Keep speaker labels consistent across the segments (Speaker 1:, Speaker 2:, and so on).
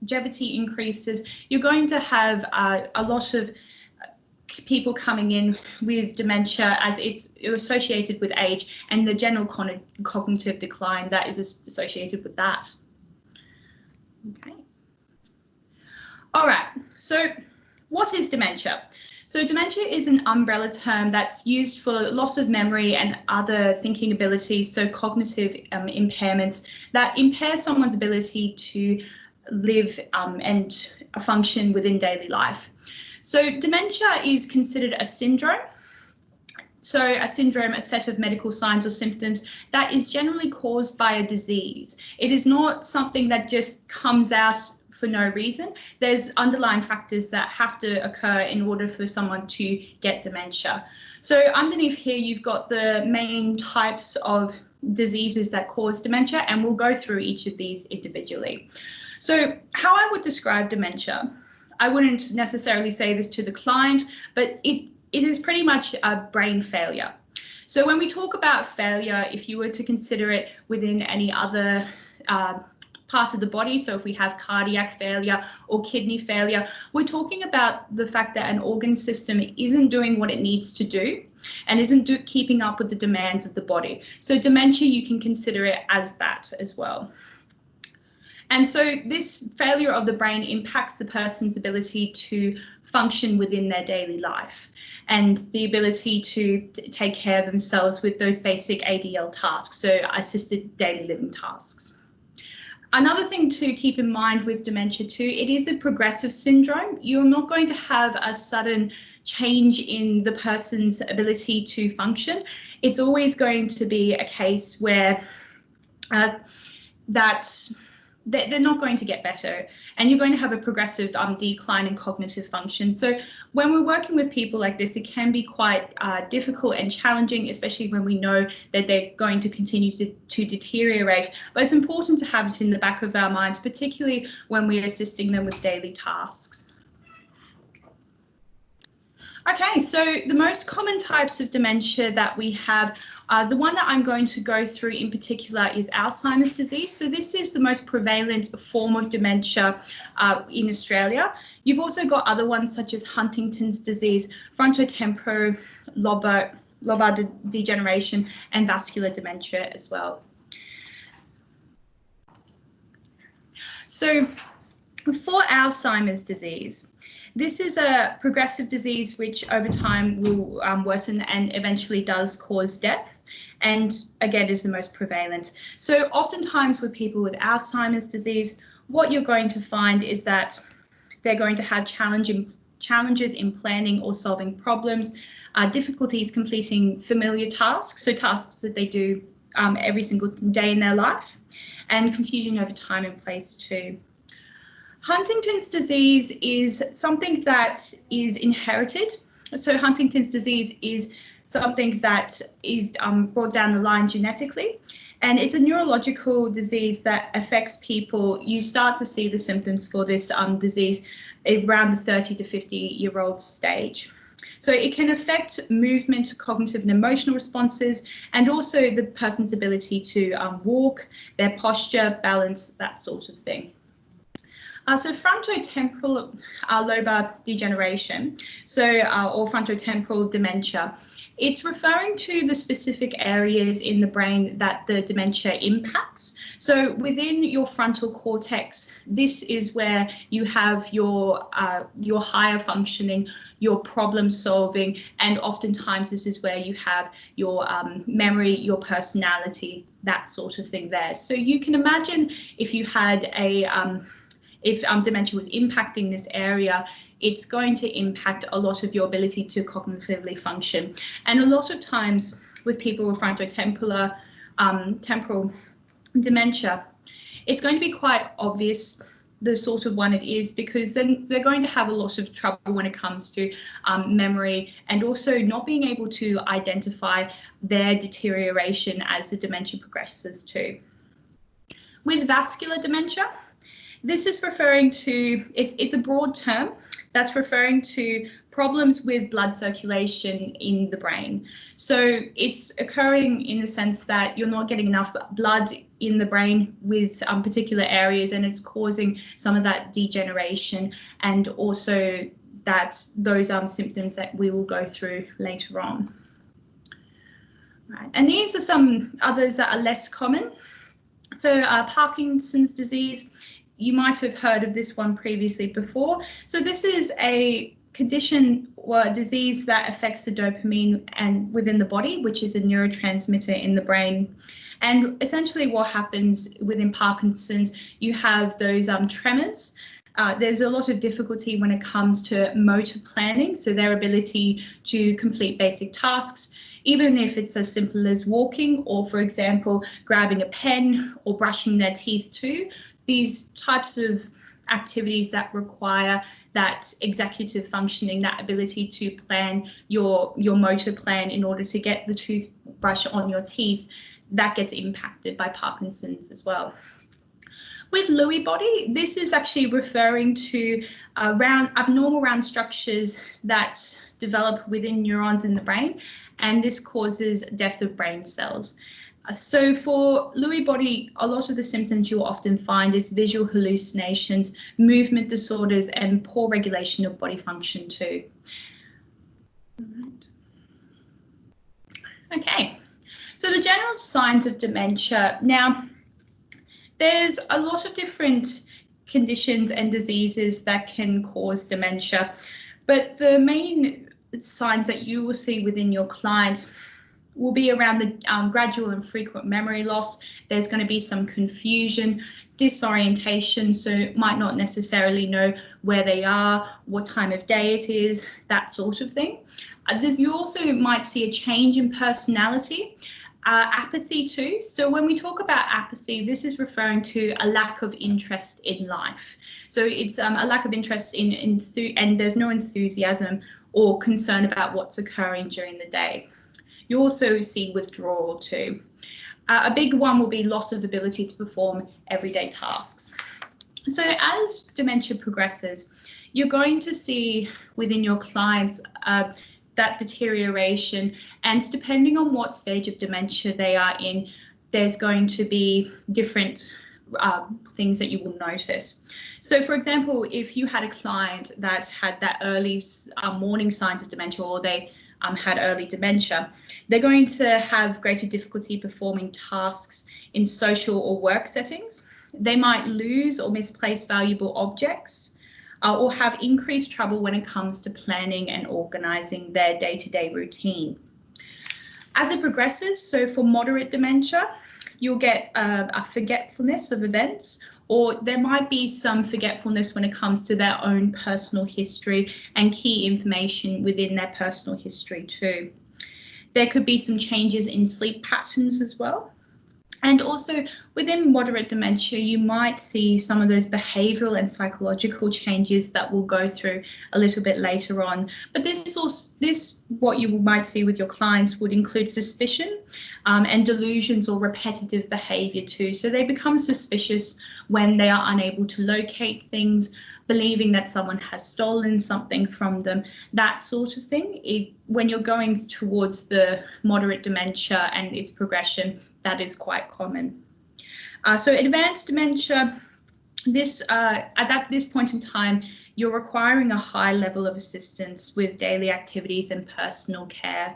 Speaker 1: longevity increases, you're going to have a lot of people coming in with dementia as it's associated with age and the general cognitive decline that is associated with that. Okay. All right, so what is dementia? So dementia is an umbrella term that's used for loss of memory and other thinking abilities, so cognitive impairments that impair someone's ability to live and function within daily life. So dementia is considered a syndrome. So a syndrome, a set of medical signs or symptoms that is generally caused by a disease. It is not something that just comes out for no reason. There's underlying factors that have to occur in order for someone to get dementia. So underneath here, you've got the main types of diseases that cause dementia, and we'll go through each of these individually. So how I would describe dementia, I wouldn't necessarily say this to the client, but it is pretty much a brain failure. So when we talk about failure, if you were to consider it within any other part of the body, so if we have cardiac failure or kidney failure, we're talking about the fact that an organ system isn't doing what it needs to do and isn't keeping up with the demands of the body. So dementia, you can consider it as that as well. And so this failure of the brain impacts the person's ability to function within their daily life and the ability to take care of themselves with those basic ADL tasks, so assisted daily living tasks. Another thing to keep in mind with dementia too, it is a progressive syndrome. You're not going to have a sudden change in the person's ability to function. It's always going to be a case where they're not going to get better, and you're going to have a progressive decline in cognitive function. So when we're working with people like this, it can be quite difficult and challenging, especially when we know that they're going to continue to deteriorate. But it's important to have it in the back of our minds, particularly when we're assisting them with daily tasks. Okay, so the most common types of dementia that we have, the one that I'm going to go through in particular is Alzheimer's disease. So this is the most prevalent form of dementia in Australia. You've also got other ones such as Huntington's disease, frontotemporal lobar degeneration, and vascular dementia as well. So for Alzheimer's disease, this is a progressive disease which over time will worsen and eventually does cause death, and again is the most prevalent. So oftentimes with people with Alzheimer's disease, what you're going to find is that they're going to have challenges in planning or solving problems, difficulties completing familiar tasks, so tasks that they do every single day in their life, and confusion over time and place too. Huntington's disease is something that is inherited. So Huntington's disease is something that is brought down the line genetically, and it's a neurological disease that affects people. You start to see the symptoms for this disease around the 30 to 50-year-old stage. So it can affect movement, cognitive and emotional responses, and also the person's ability to walk, their posture, balance, that sort of thing. So frontotemporal lobar degeneration, or frontotemporal dementia, it's referring to the specific areas in the brain that the dementia impacts. So within your frontal cortex, this is where you have your higher functioning, your problem solving, and oftentimes this is where you have your memory, your personality, that sort of thing there. So you can imagine if you had if dementia was impacting this area, it's going to impact a lot of your ability to cognitively function. And a lot of times with people with frontotemporal temporal dementia, it's going to be quite obvious the sort of one it is, because then they're going to have a lot of trouble when it comes to memory, and also not being able to identify their deterioration as the dementia progresses too. With vascular dementia, this is referring to, it's a broad term that's referring to problems with blood circulation in the brain. So it's occurring in the sense that you're not getting enough blood in the brain with particular areas, and it's causing some of that degeneration and also those symptoms that we will go through later on. Right. And these are some others that are less common. So Parkinson's disease, you might have heard of this one previously before. So this is a condition or a disease that affects the dopamine and within the body, which is a neurotransmitter in the brain. And essentially what happens within Parkinson's, you have those tremors. There's a lot of difficulty when it comes to motor planning, so their ability to complete basic tasks, even if it's as simple as walking or, for example, grabbing a pen or brushing their teeth too. These types of activities that require that executive functioning, that ability to plan your motor plan in order to get the toothbrush on your teeth, that gets impacted by Parkinson's as well. With Lewy body, this is actually referring to abnormal round structures that develop within neurons in the brain, and this causes death of brain cells. So for Lewy body, a lot of the symptoms you'll often find is visual hallucinations, movement disorders, and poor regulation of body function too. Okay, so the general signs of dementia. Now, there's a lot of different conditions and diseases that can cause dementia, but the main signs that you will see within your clients will be around the gradual and frequent memory loss. There's going to be some confusion, disorientation, so might not necessarily know where they are, what time of day it is, that sort of thing. You also might see a change in personality. Apathy too. So when we talk about apathy, this is referring to a lack of interest in life. So it's a lack of interest and there's no enthusiasm or concern about what's occurring during the day. You also see withdrawal too. A big one will be loss of ability to perform everyday tasks. So as dementia progresses, you're going to see within your clients that deterioration, and depending on what stage of dementia they are in, there's going to be different things that you will notice. So for example, if you had a client that had that early morning signs of dementia, or they had early dementia, they're going to have greater difficulty performing tasks in social or work settings. They might lose or misplace valuable objects, or have increased trouble when it comes to planning and organising their day-to-day routine. As it progresses, so for moderate dementia, you'll get a forgetfulness of events, or there might be some forgetfulness when it comes to their own personal history and key information within their personal history too. There could be some changes in sleep patterns as well. And also within moderate dementia, you might see some of those behavioural and psychological changes that we'll go through a little bit later on. But what you might see with your clients would include suspicion and delusions or repetitive behaviour too. So they become suspicious when they are unable to locate things, believing that someone has stolen something from them, that sort of thing. When you're going towards the moderate dementia and its progression, that is quite common. So advanced dementia, at this point in time, you're requiring a high level of assistance with daily activities and personal care.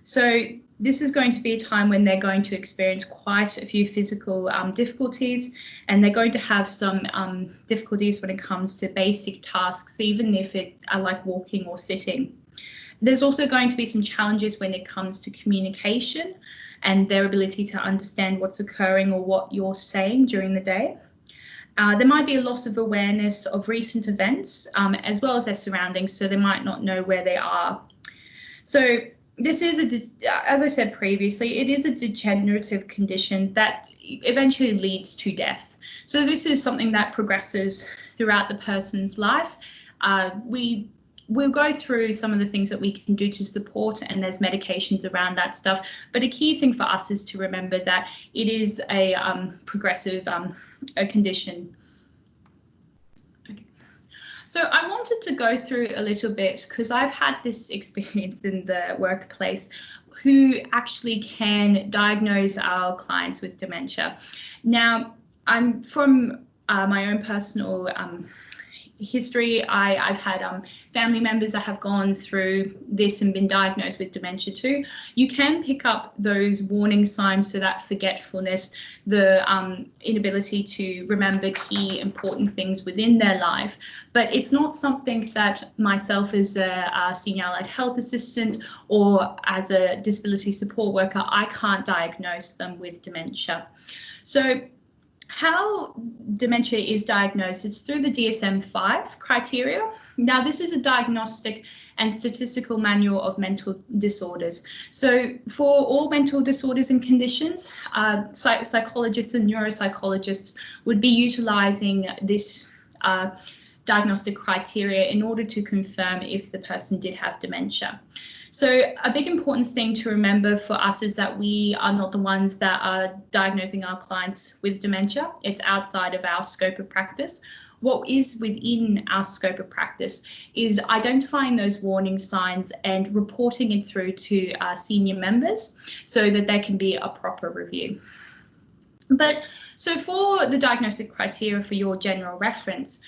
Speaker 1: So this is going to be a time when they're going to experience quite a few physical difficulties, and they're going to have some difficulties when it comes to basic tasks, even if it are like walking or sitting. There's also going to be some challenges when it comes to communication and their ability to understand what's occurring or what you're saying during the day. There might be a loss of awareness of recent events as well as their surroundings, so they might not know where they are. So this is, as I said previously, it is a degenerative condition that eventually leads to death. So this is something that progresses throughout the person's life. We'll go through some of the things that we can do to support, and there's medications around that stuff. But a key thing for us is to remember that it is a progressive condition. Okay. So I wanted to go through a little bit, because I've had this experience in the workplace. who actually can diagnose our clients with dementia. Now, I'm from my own personal history. I've had family members that have gone through this and been diagnosed with dementia too. You can pick up those warning signs, so that forgetfulness, the inability to remember key important things within their life, but it's not something that myself as a senior allied health assistant or as a disability support worker, I can't diagnose them with dementia. So how dementia is diagnosed, it's through the DSM-5 criteria. Now, this is a diagnostic and statistical manual of mental disorders. So for all mental disorders and conditions, psychologists and neuropsychologists would be utilising this diagnostic criteria in order to confirm if the person did have dementia. So a big important thing to remember for us is that we are not the ones that are diagnosing our clients with dementia. It's outside of our scope of practice. What is within our scope of practice is identifying those warning signs and reporting it through to our senior members so that there can be a proper review. But so for the diagnostic criteria for your general reference,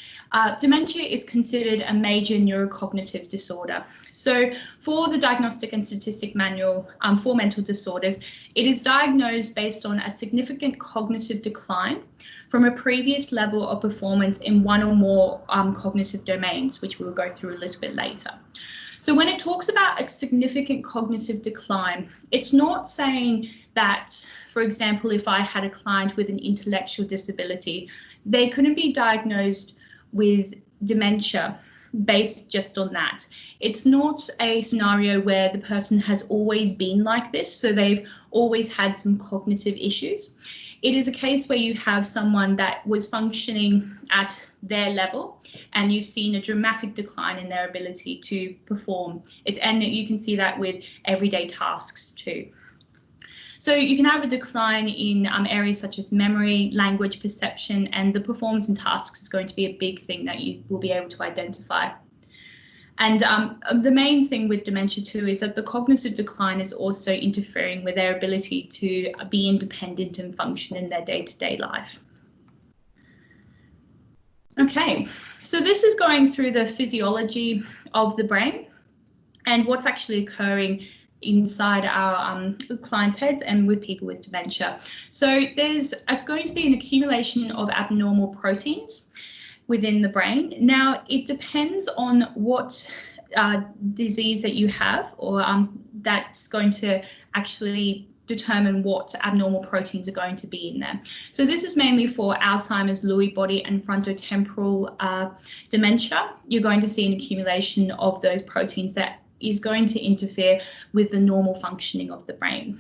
Speaker 1: dementia is considered a major neurocognitive disorder. So for the diagnostic and statistic manual for mental disorders, it is diagnosed based on a significant cognitive decline from a previous level of performance in one or more cognitive domains, which we'll go through a little bit later. So when it talks about a significant cognitive decline, it's not saying that, for example, if I had a client with an intellectual disability, they couldn't be diagnosed with dementia based just on that. It's not a scenario where the person has always been like this, so they've always had some cognitive issues. It is a case where you have someone that was functioning at their level and you've seen a dramatic decline in their ability to perform. And you can see that with everyday tasks too. So you can have a decline in areas such as memory, language, perception, and the performance in tasks is going to be a big thing that you will be able to identify. And the main thing with dementia too is that the cognitive decline is also interfering with their ability to be independent and function in their day-to-day life. Okay, so this is going through the physiology of the brain and what's actually occurring inside our clients' heads and with people with dementia. So there's going to be an accumulation of abnormal proteins within the brain. Now, it depends on what disease that you have, or that's going to actually determine what abnormal proteins are going to be in there. So this is mainly for Alzheimer's, Lewy body and frontotemporal dementia. You're going to see an accumulation of those proteins that is going to interfere with the normal functioning of the brain.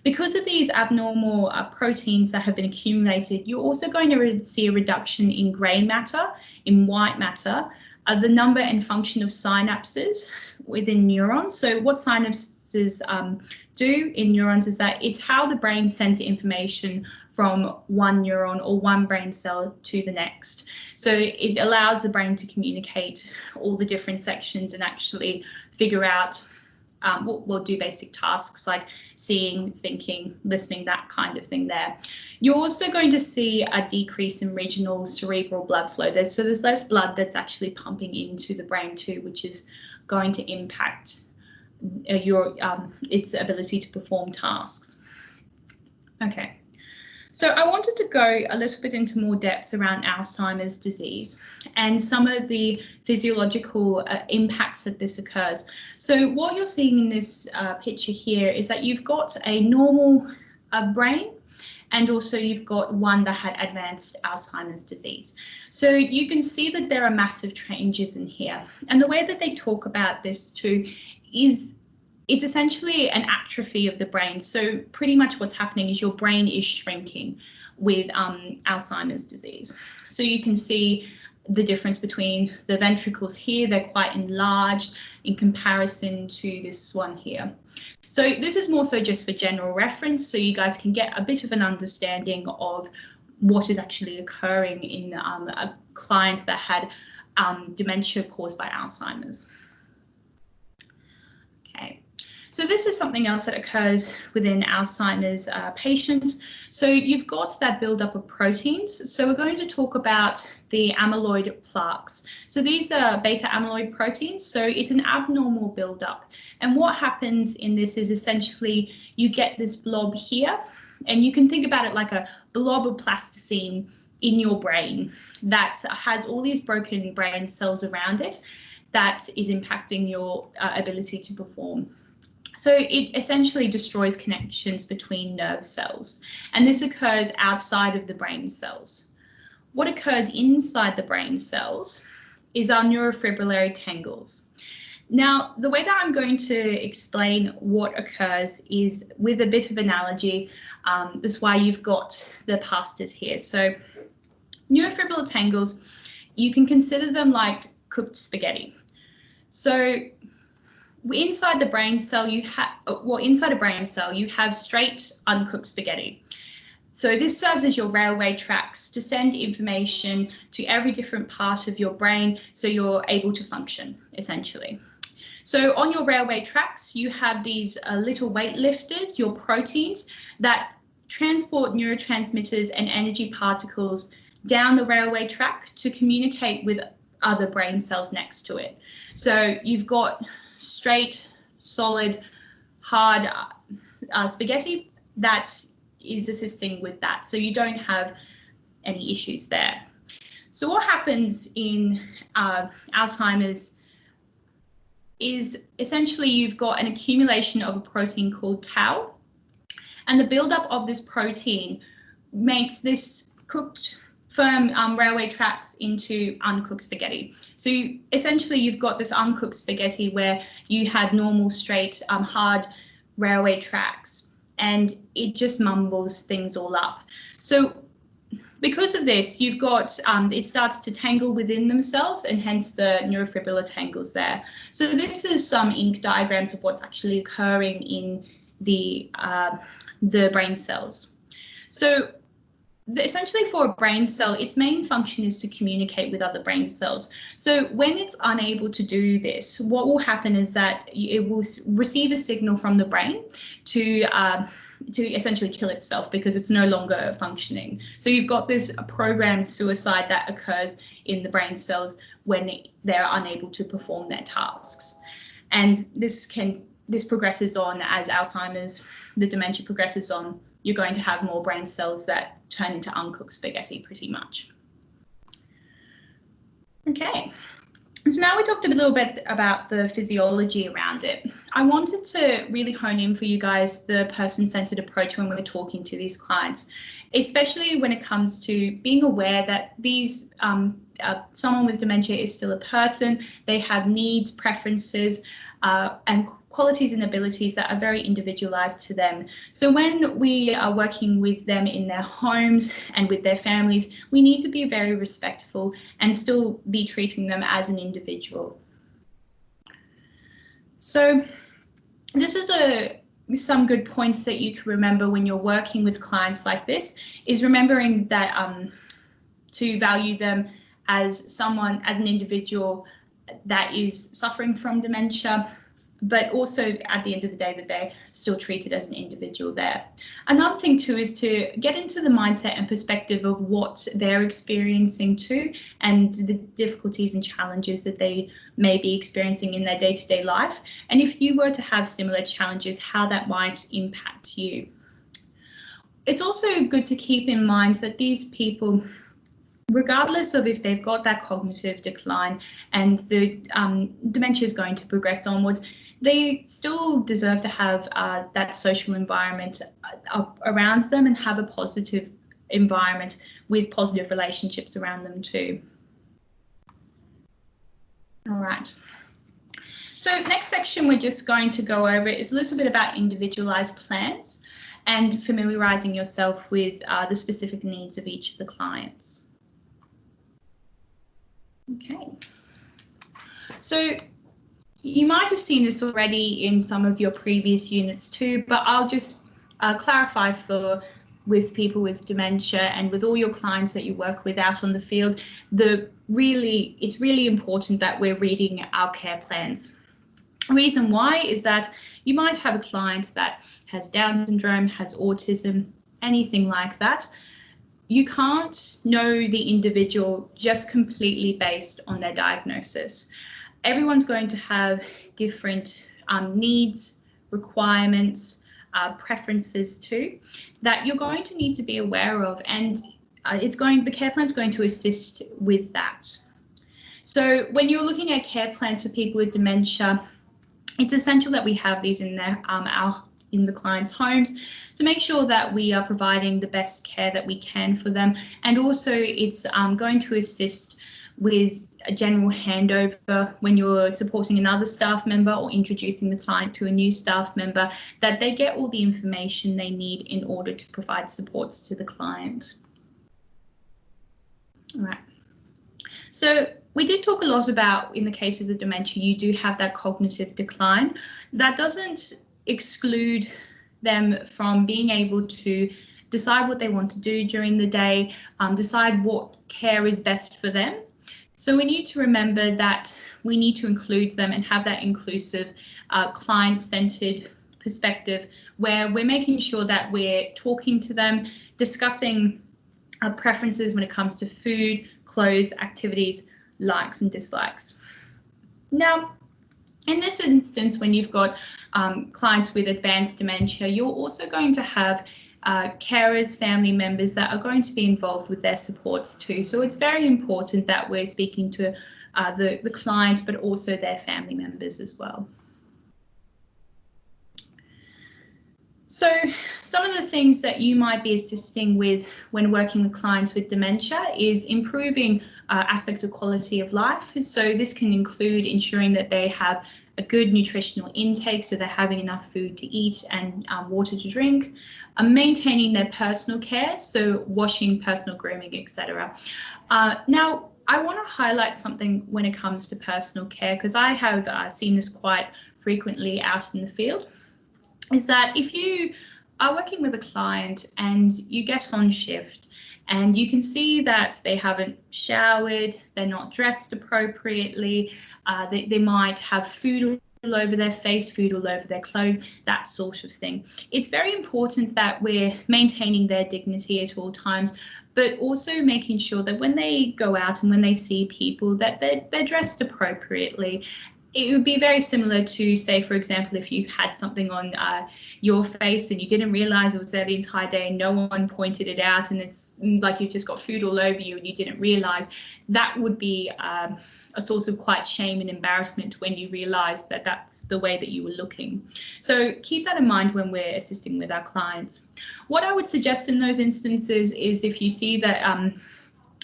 Speaker 1: Because of these abnormal proteins that have been accumulated, you're also going to see a reduction in grey matter, in white matter, the number and function of synapses within neurons. So what synapses do in neurons is that it's how the brain sends information from one neuron or one brain cell to the next. So it allows the brain to communicate all the different sections and actually figure out we'll do basic tasks like seeing, thinking, listening, that kind of thing there. You're also going to see a decrease in regional cerebral blood flow. There's less blood that's actually pumping into the brain too, which is going to impact its ability to perform tasks. Okay. So I wanted to go a little bit into more depth around Alzheimer's disease and some of the physiological impacts that this occurs. So what you're seeing in this picture here is that you've got a normal brain, and also you've got one that had advanced Alzheimer's disease. So you can see that there are massive changes in here. And the way that they talk about this too is it's essentially an atrophy of the brain. So pretty much what's happening is your brain is shrinking with Alzheimer's disease. So you can see the difference between the ventricles here. They're quite enlarged in comparison to this one here. So this is more so just for general reference, so you guys can get a bit of an understanding of what is actually occurring in a client that had dementia caused by Alzheimer's. Okay. So this is something else that occurs within Alzheimer's patients. So you've got that buildup of proteins. So we're going to talk about the amyloid plaques. So these are beta amyloid proteins. So it's an abnormal buildup. And what happens in this is essentially you get this blob here, and you can think about it like a blob of plasticine in your brain that has all these broken brain cells around it that is impacting your ability to perform. So it essentially destroys connections between nerve cells, and this occurs outside of the brain cells. What occurs inside the brain cells is our neurofibrillary tangles. Now, the way that I'm going to explain what occurs is with a bit of analogy. That's why you've got the pastas here. So neurofibrillary tangles, you can consider them like cooked spaghetti. So inside the brain cell, inside a brain cell, you have straight uncooked spaghetti. So this serves as your railway tracks to send information to every different part of your brain so you're able to function, essentially. So on your railway tracks, you have these little weightlifters, your proteins, that transport neurotransmitters and energy particles down the railway track to communicate with other brain cells next to it. So you've got straight, solid, hard spaghetti that is assisting with that. So you don't have any issues there. So what happens in Alzheimer's is essentially you've got an accumulation of a protein called tau, and the buildup of this protein makes this cooked firm railway tracks into uncooked spaghetti. So essentially you've got this uncooked spaghetti where you had normal straight hard railway tracks, and it just mumbles things all up. So because of this, you've got it starts to tangle within themselves, and hence the neurofibrillary tangles there. So this is some ink diagrams of what's actually occurring in the brain cells. So essentially for a brain cell, its main function is to communicate with other brain cells. So when it's unable to do this, what will happen is that it will receive a signal from the brain to essentially kill itself because it's no longer functioning. So you've got this programmed suicide that occurs in the brain cells when they're unable to perform their tasks. And this progresses on as Alzheimer's, the dementia progresses on. You're going to have more brain cells that turn into uncooked spaghetti pretty much. Okay, so now we talked a little bit about the physiology around it. I wanted to really hone in for you guys the person-centered approach when we're talking to these clients, especially when it comes to being aware that these someone with dementia is still a person. They have needs, preferences, and qualities and abilities that are very individualized to them. So when we are working with them in their homes and with their families, we need to be very respectful and still be treating them as an individual. So this is some good points that you can remember when you're working with clients like this, is remembering that to value them as someone, as an individual that is suffering from dementia, but also at the end of the day that they're still treated as an individual there. Another thing too is to get into the mindset and perspective of what they're experiencing too, and the difficulties and challenges that they may be experiencing in their day-to-day life. And if you were to have similar challenges, how that might impact you. It's also good to keep in mind that these people, regardless of if they've got that cognitive decline and the dementia is going to progress onwards, they still deserve to have that social environment around them and have a positive environment with positive relationships around them too. All right. So next section we're just going to go over is a little bit about individualized plans and familiarizing yourself with the specific needs of each of the clients. Okay, so you might have seen this already in some of your previous units too, but I'll just clarify with people with dementia and with all your clients that you work with out on the field, it's really important that we're reading our care plans. Reason why is that you might have a client that has Down syndrome, has autism, anything like that. You can't know the individual just completely based on their diagnosis. Everyone's going to have different needs, requirements, preferences too, that you're going to need to be aware of, and the care plan is going to assist with that. So when you're looking at care plans for people with dementia, it's essential that we have these in in the client's homes to make sure that we are providing the best care that we can for them. And also it's going to assist with a general handover when you're supporting another staff member or introducing the client to a new staff member, that they get all the information they need in order to provide supports to the client. All right. So we did talk a lot about, in the cases of dementia, you do have that cognitive decline. That doesn't exclude them from being able to decide what they want to do during the day, decide what care is best for them. So we need to remember that we need to include them and have that inclusive, client-centered perspective where we're making sure that we're talking to them, discussing preferences when it comes to food, clothes, activities, likes and dislikes. Now, in this instance, when you've got clients with advanced dementia, you're also going to have carers, family members that are going to be involved with their supports too. So it's very important that we're speaking to the client, but also their family members as well. So some of the things that you might be assisting with when working with clients with dementia is improving aspects of quality of life. So this can include ensuring that they have a good nutritional intake, so they're having enough food to eat and water to drink, maintaining their personal care, so washing, personal grooming, etc. Now, I want to highlight something when it comes to personal care, because I have seen this quite frequently out in the field, is that if you are working with a client and you get on shift and you can see that they haven't showered, they're not dressed appropriately, they might have food all over their face, food all over their clothes, that sort of thing. It's very important that we're maintaining their dignity at all times, but also making sure that when they go out and when they see people that they're dressed appropriately. It would be very similar to, say, for example, if you had something on your face and you didn't realize it was there the entire day and no one pointed it out, and it's like you've just got food all over you and you didn't realize. That would be a source of quite shame and embarrassment when you realize that that's the way that you were looking. So keep that in mind when we're assisting with our clients. What I would suggest in those instances is if you see that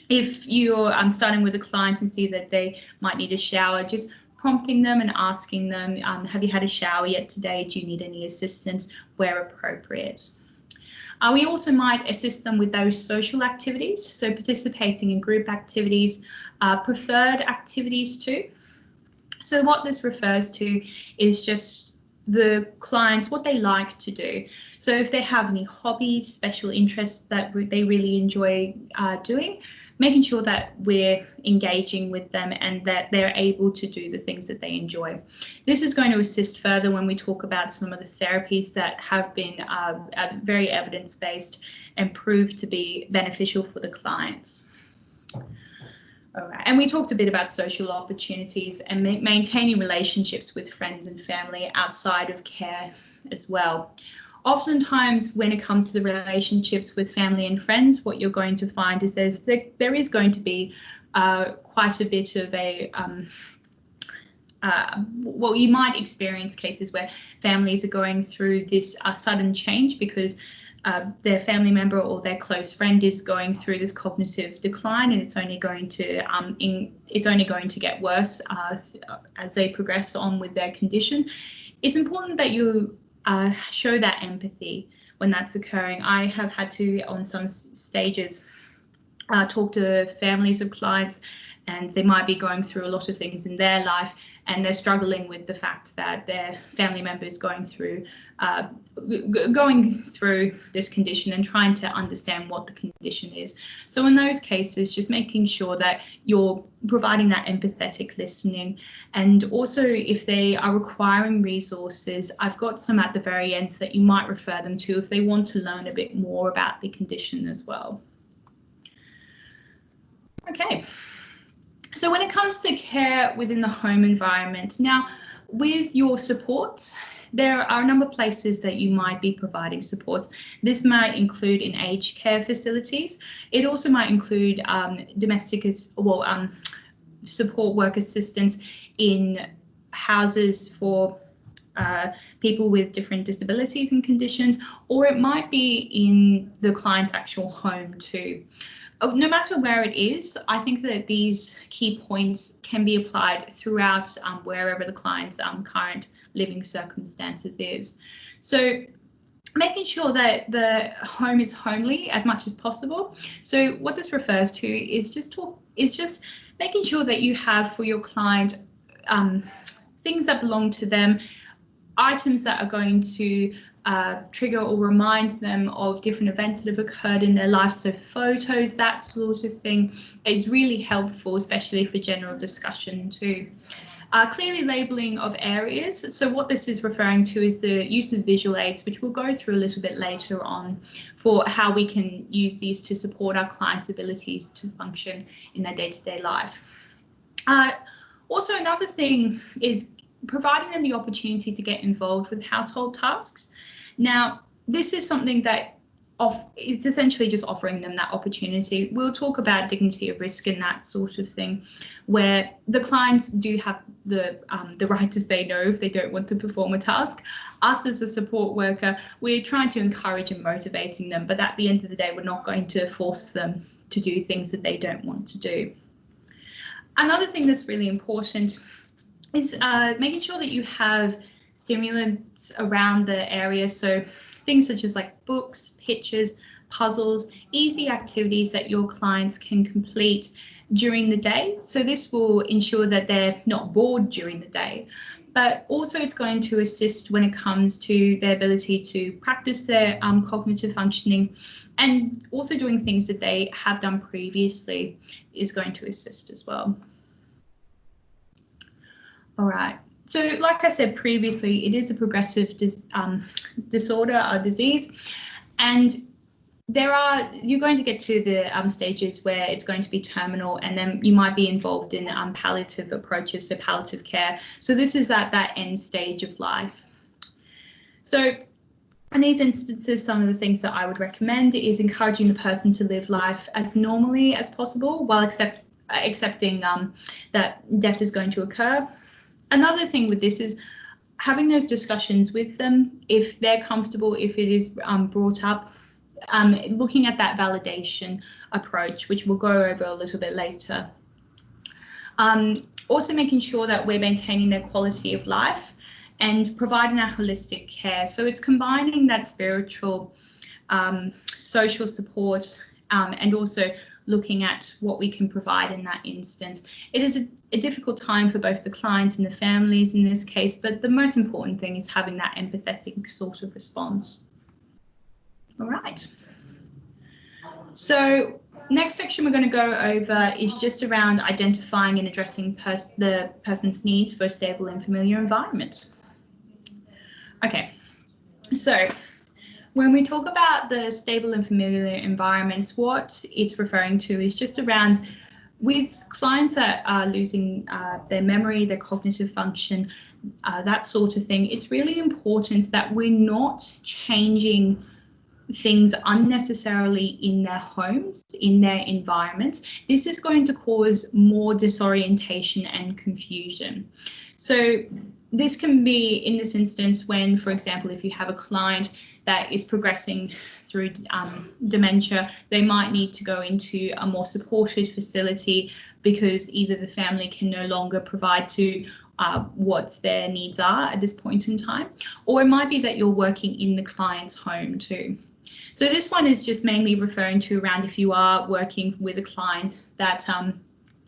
Speaker 1: if you're starting with a client and see that they might need a shower, just prompting them and asking them, have you had a shower yet today? Do you need any assistance where appropriate? We also might assist them with those social activities, so participating in group activities, preferred activities too. So what this refers to is just the clients, what they like to do. So if they have any hobbies, special interests that they really enjoy doing, making sure that we're engaging with them and that they're able to do the things that they enjoy. This is going to assist further when we talk about some of the therapies that have been very evidence-based and proved to be beneficial for the clients. All right. And we talked a bit about social opportunities and maintaining relationships with friends and family outside of care as well. Oftentimes, when it comes to the relationships with family and friends, what you're going to find is there is going to be quite a bit of a well, you might experience cases where families are going through this sudden change because their family member or their close friend is going through this cognitive decline, and it's only going to get worse as they progress on with their condition. It's important that you show that empathy when that's occurring. I have had to, on some stages, talk to families of clients, and they might be going through a lot of things in their life, and they're struggling with the fact that their family member is going through this condition and trying to understand what the condition is. So in those cases, just making sure that you're providing that empathetic listening, and also if they are requiring resources, I've got some at the very end that you might refer them to if they want to learn a bit more about the condition as well. Okay, so when it comes to care within the home environment, now with your supports, there are a number of places that you might be providing supports. This might include in aged care facilities. It also might include support work assistance in houses for people with different disabilities and conditions, or it might be in the client's actual home too. No matter where it is, I think that these key points can be applied throughout wherever the client's current living circumstances is. So making sure that the home is homely as much as possible. So what this refers to is just making sure that you have for your client things that belong to them, items that are going to trigger or remind them of different events that have occurred in their life. So photos, that sort of thing is really helpful, especially for general discussion too. Clearly labeling of areas. So what this is referring to is the use of visual aids, which we'll go through a little bit later on, for how we can use these to support our clients' abilities to function in their day-to-day life. Also, another thing is providing them the opportunity to get involved with household tasks. Now, this is something that it's essentially just offering them that opportunity. We'll talk about dignity of risk and that sort of thing, where the clients do have the right to say no if they don't want to perform a task. Us as a support worker, we're trying to encourage and motivating them, but at the end of the day, we're not going to force them to do things that they don't want to do. Another thing that's really important is making sure that you have stimulants around the area. So things such as like books, pictures, puzzles, easy activities that your clients can complete during the day. So this will ensure that they're not bored during the day, but also it's going to assist when it comes to their ability to practice their cognitive functioning, and also doing things that they have done previously is going to assist as well. All right. So like I said previously, it is a progressive disorder or disease, and you're going to get to the stages where it's going to be terminal, and then you might be involved in palliative approaches, so palliative care. So this is at that end stage of life. So in these instances, some of the things that I would recommend is encouraging the person to live life as normally as possible while accepting that death is going to occur. Another thing with this is having those discussions with them if they're comfortable, if it is brought up, looking at that validation approach, which we'll go over a little bit later. Also making sure that we're maintaining their quality of life and providing that holistic care. So it's combining that spiritual, social support, and also looking at what we can provide in that instance. It is a difficult time for both the clients and the families in this case, but the most important thing is having that empathetic sort of response. All right. So next section we're going to go over is just around identifying and addressing the person's needs for a stable and familiar environment. Okay, so when we talk about the stable and familiar environments, what it's referring to is just around with clients that are losing their memory, their cognitive function, that sort of thing. It's really important that we're not changing things unnecessarily in their homes, in their environments. This is going to cause more disorientation and confusion. So this can be in this instance when, for example, if you have a client that is progressing through dementia, they might need to go into a more supported facility because either the family can no longer provide to what their needs are at this point in time, or it might be that you're working in the client's home too. So this one is just mainly referring to around if you are working with a client that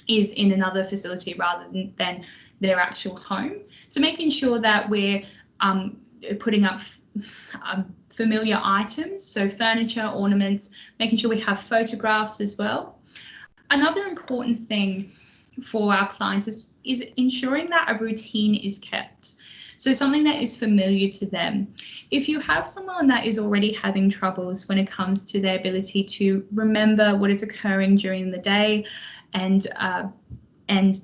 Speaker 1: is in another facility rather than their actual home. So making sure that we're putting up familiar items, so furniture, ornaments, making sure we have photographs as well. Another important thing for our clients is ensuring that a routine is kept. So something that is familiar to them. If you have someone that is already having troubles when it comes to their ability to remember what is occurring during the day and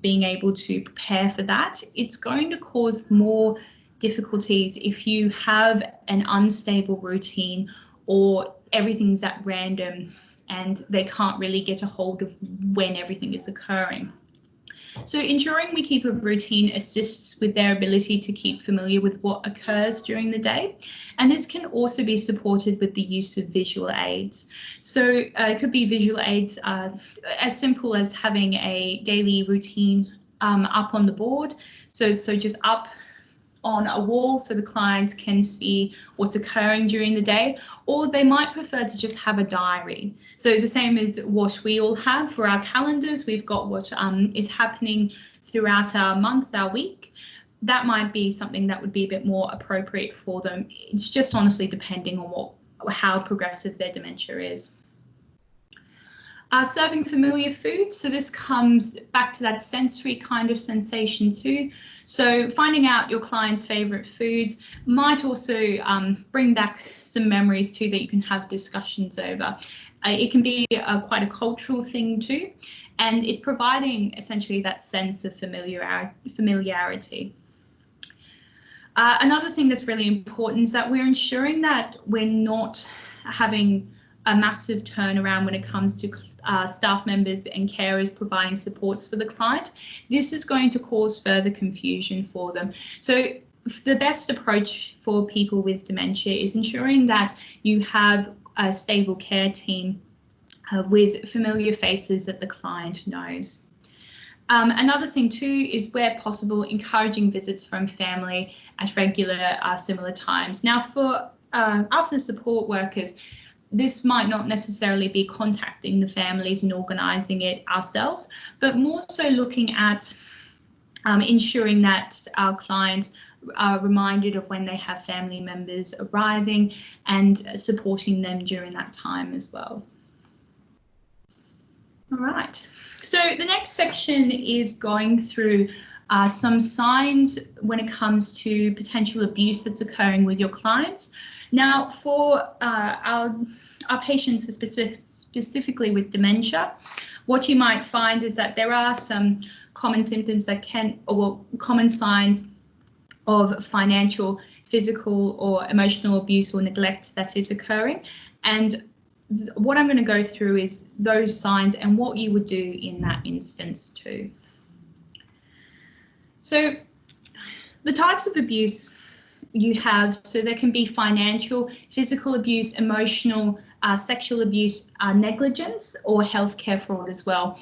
Speaker 1: being able to prepare for that, it's going to cause more difficulties if you have an unstable routine or everything's at random and they can't really get a hold of when everything is occurring. So ensuring we keep a routine assists with their ability to keep familiar with what occurs during the day. And this can also be supported with the use of visual aids. So it could be visual aids as simple as having a daily routine up on the board. So just up on a wall so the client can see what's occurring during the day, or they might prefer to just have a diary. So the same as what we all have for our calendars, we've got what is happening throughout our month, our week. That might be something that would be a bit more appropriate for them. It's just honestly depending on how progressive their dementia is. Serving familiar food, so this comes back to that sensory kind of sensation too. So finding out your client's favourite foods might also bring back some memories too that you can have discussions over. It can be quite a cultural thing too, and it's providing essentially that sense of familiarity. Another thing that's really important is that we're ensuring that we're not having a massive turnaround when it comes to staff members and carers providing supports for the client. This is going to cause further confusion for them. So the best approach for people with dementia is ensuring that you have a stable care team with familiar faces that the client knows. Another thing too is where possible, encouraging visits from family at regular similar times. Now for us as support workers, this might not necessarily be contacting the families and organising it ourselves, but more so looking at ensuring that our clients are reminded of when they have family members arriving and supporting them during that time as well. All right, so the next section is going through some signs when it comes to potential abuse that's occurring with your clients. Now, for our patients specifically with dementia, what you might find is that there are some common symptoms that common signs of financial, physical, or emotional abuse or neglect that is occurring. And what I'm going to go through is those signs and what you would do in that instance too. So the types of abuse you have, so there can be financial, physical abuse, emotional, sexual abuse, negligence, or healthcare fraud as well.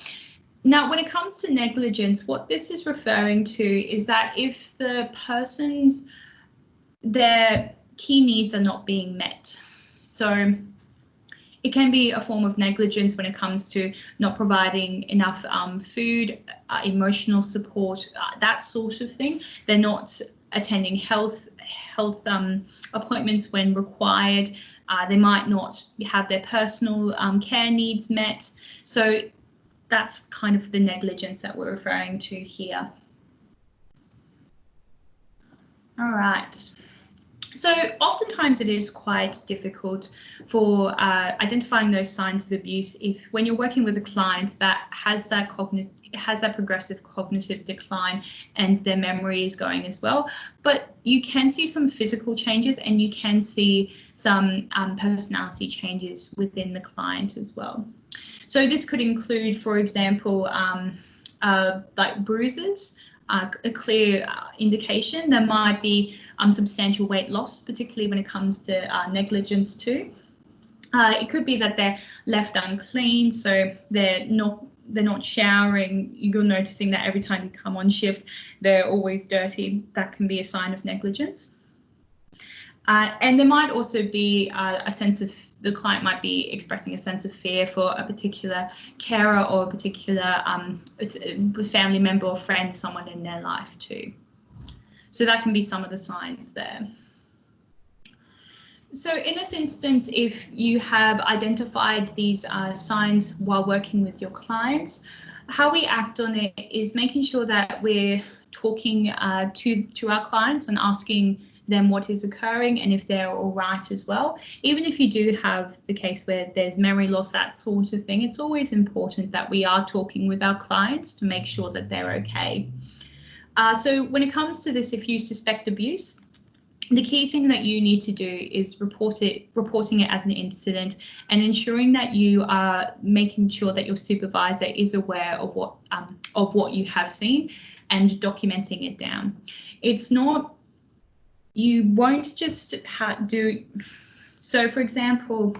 Speaker 1: Now, when it comes to negligence, what this is referring to is that if the their key needs are not being met. So it can be a form of negligence when it comes to not providing enough food, emotional support, that sort of thing. They're not attending health appointments when required. They might not have their personal care needs met. So that's kind of the negligence that we're referring to here. All right. So oftentimes it is quite difficult for identifying those signs of abuse when you're working with a client that has that progressive cognitive decline and their memory is going as well. But you can see some physical changes and you can see some personality changes within the client as well. So this could include, for example, like bruises. A clear indication. There might be substantial weight loss, particularly when it comes to negligence too. It could be that they're left unclean, so they're not showering. You're noticing that every time you come on shift, they're always dirty. That can be a sign of negligence. And there might also be a sense of the client might be expressing a sense of fear for a particular carer or a particular family member or friend, someone in their life too. So that can be some of the signs there. So in this instance, if you have identified these signs while working with your clients, how we act on it is making sure that we're talking to our clients and asking them what is occurring and if they're all right as well. Even if you do have the case where there's memory loss, that sort of thing, it's always important that we are talking with our clients to make sure that they're okay. So when it comes to this, if you suspect abuse, the key thing that you need to do is reporting it as an incident and ensuring that you are making sure that your supervisor is aware of what you have seen and documenting it down. It's not, you won't just so for example,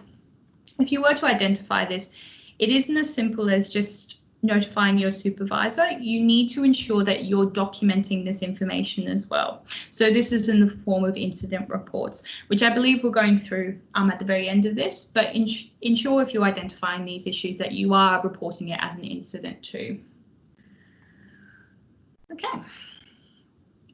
Speaker 1: if you were to identify this, it isn't as simple as just notifying your supervisor. You need to ensure that you're documenting this information as well. So this is in the form of incident reports, which I believe we're going through at the very end of this, but ensure if you're identifying these issues that you are reporting it as an incident too. Okay.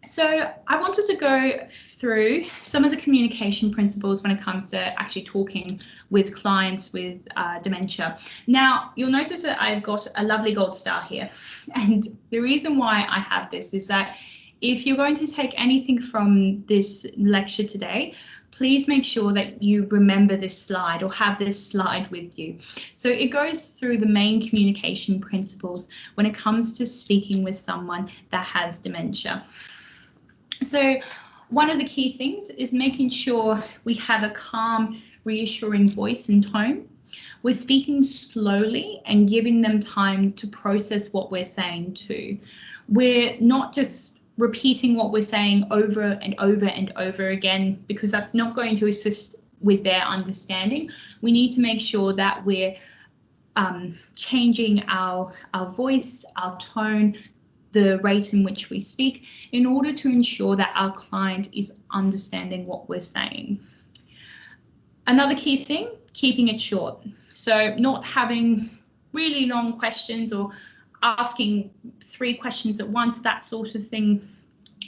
Speaker 1: So I wanted to go through some of the communication principles when it comes to actually talking with clients with dementia. Now, you'll notice that I've got a lovely gold star here. And the reason why I have this is that if you're going to take anything from this lecture today, please make sure that you remember this slide or have this slide with you. So it goes through the main communication principles when it comes to speaking with someone that has dementia. So one of the key things is making sure we have a calm, reassuring voice and tone. We're speaking slowly and giving them time to process what we're saying too. We're not just repeating what we're saying over and over and over again, because that's not going to assist with their understanding. We need to make sure that we're changing our voice, our tone, the rate in which we speak, in order to ensure that our client is understanding what we're saying. Another key thing, keeping it short. So not having really long questions or asking 3 questions at once, that sort of thing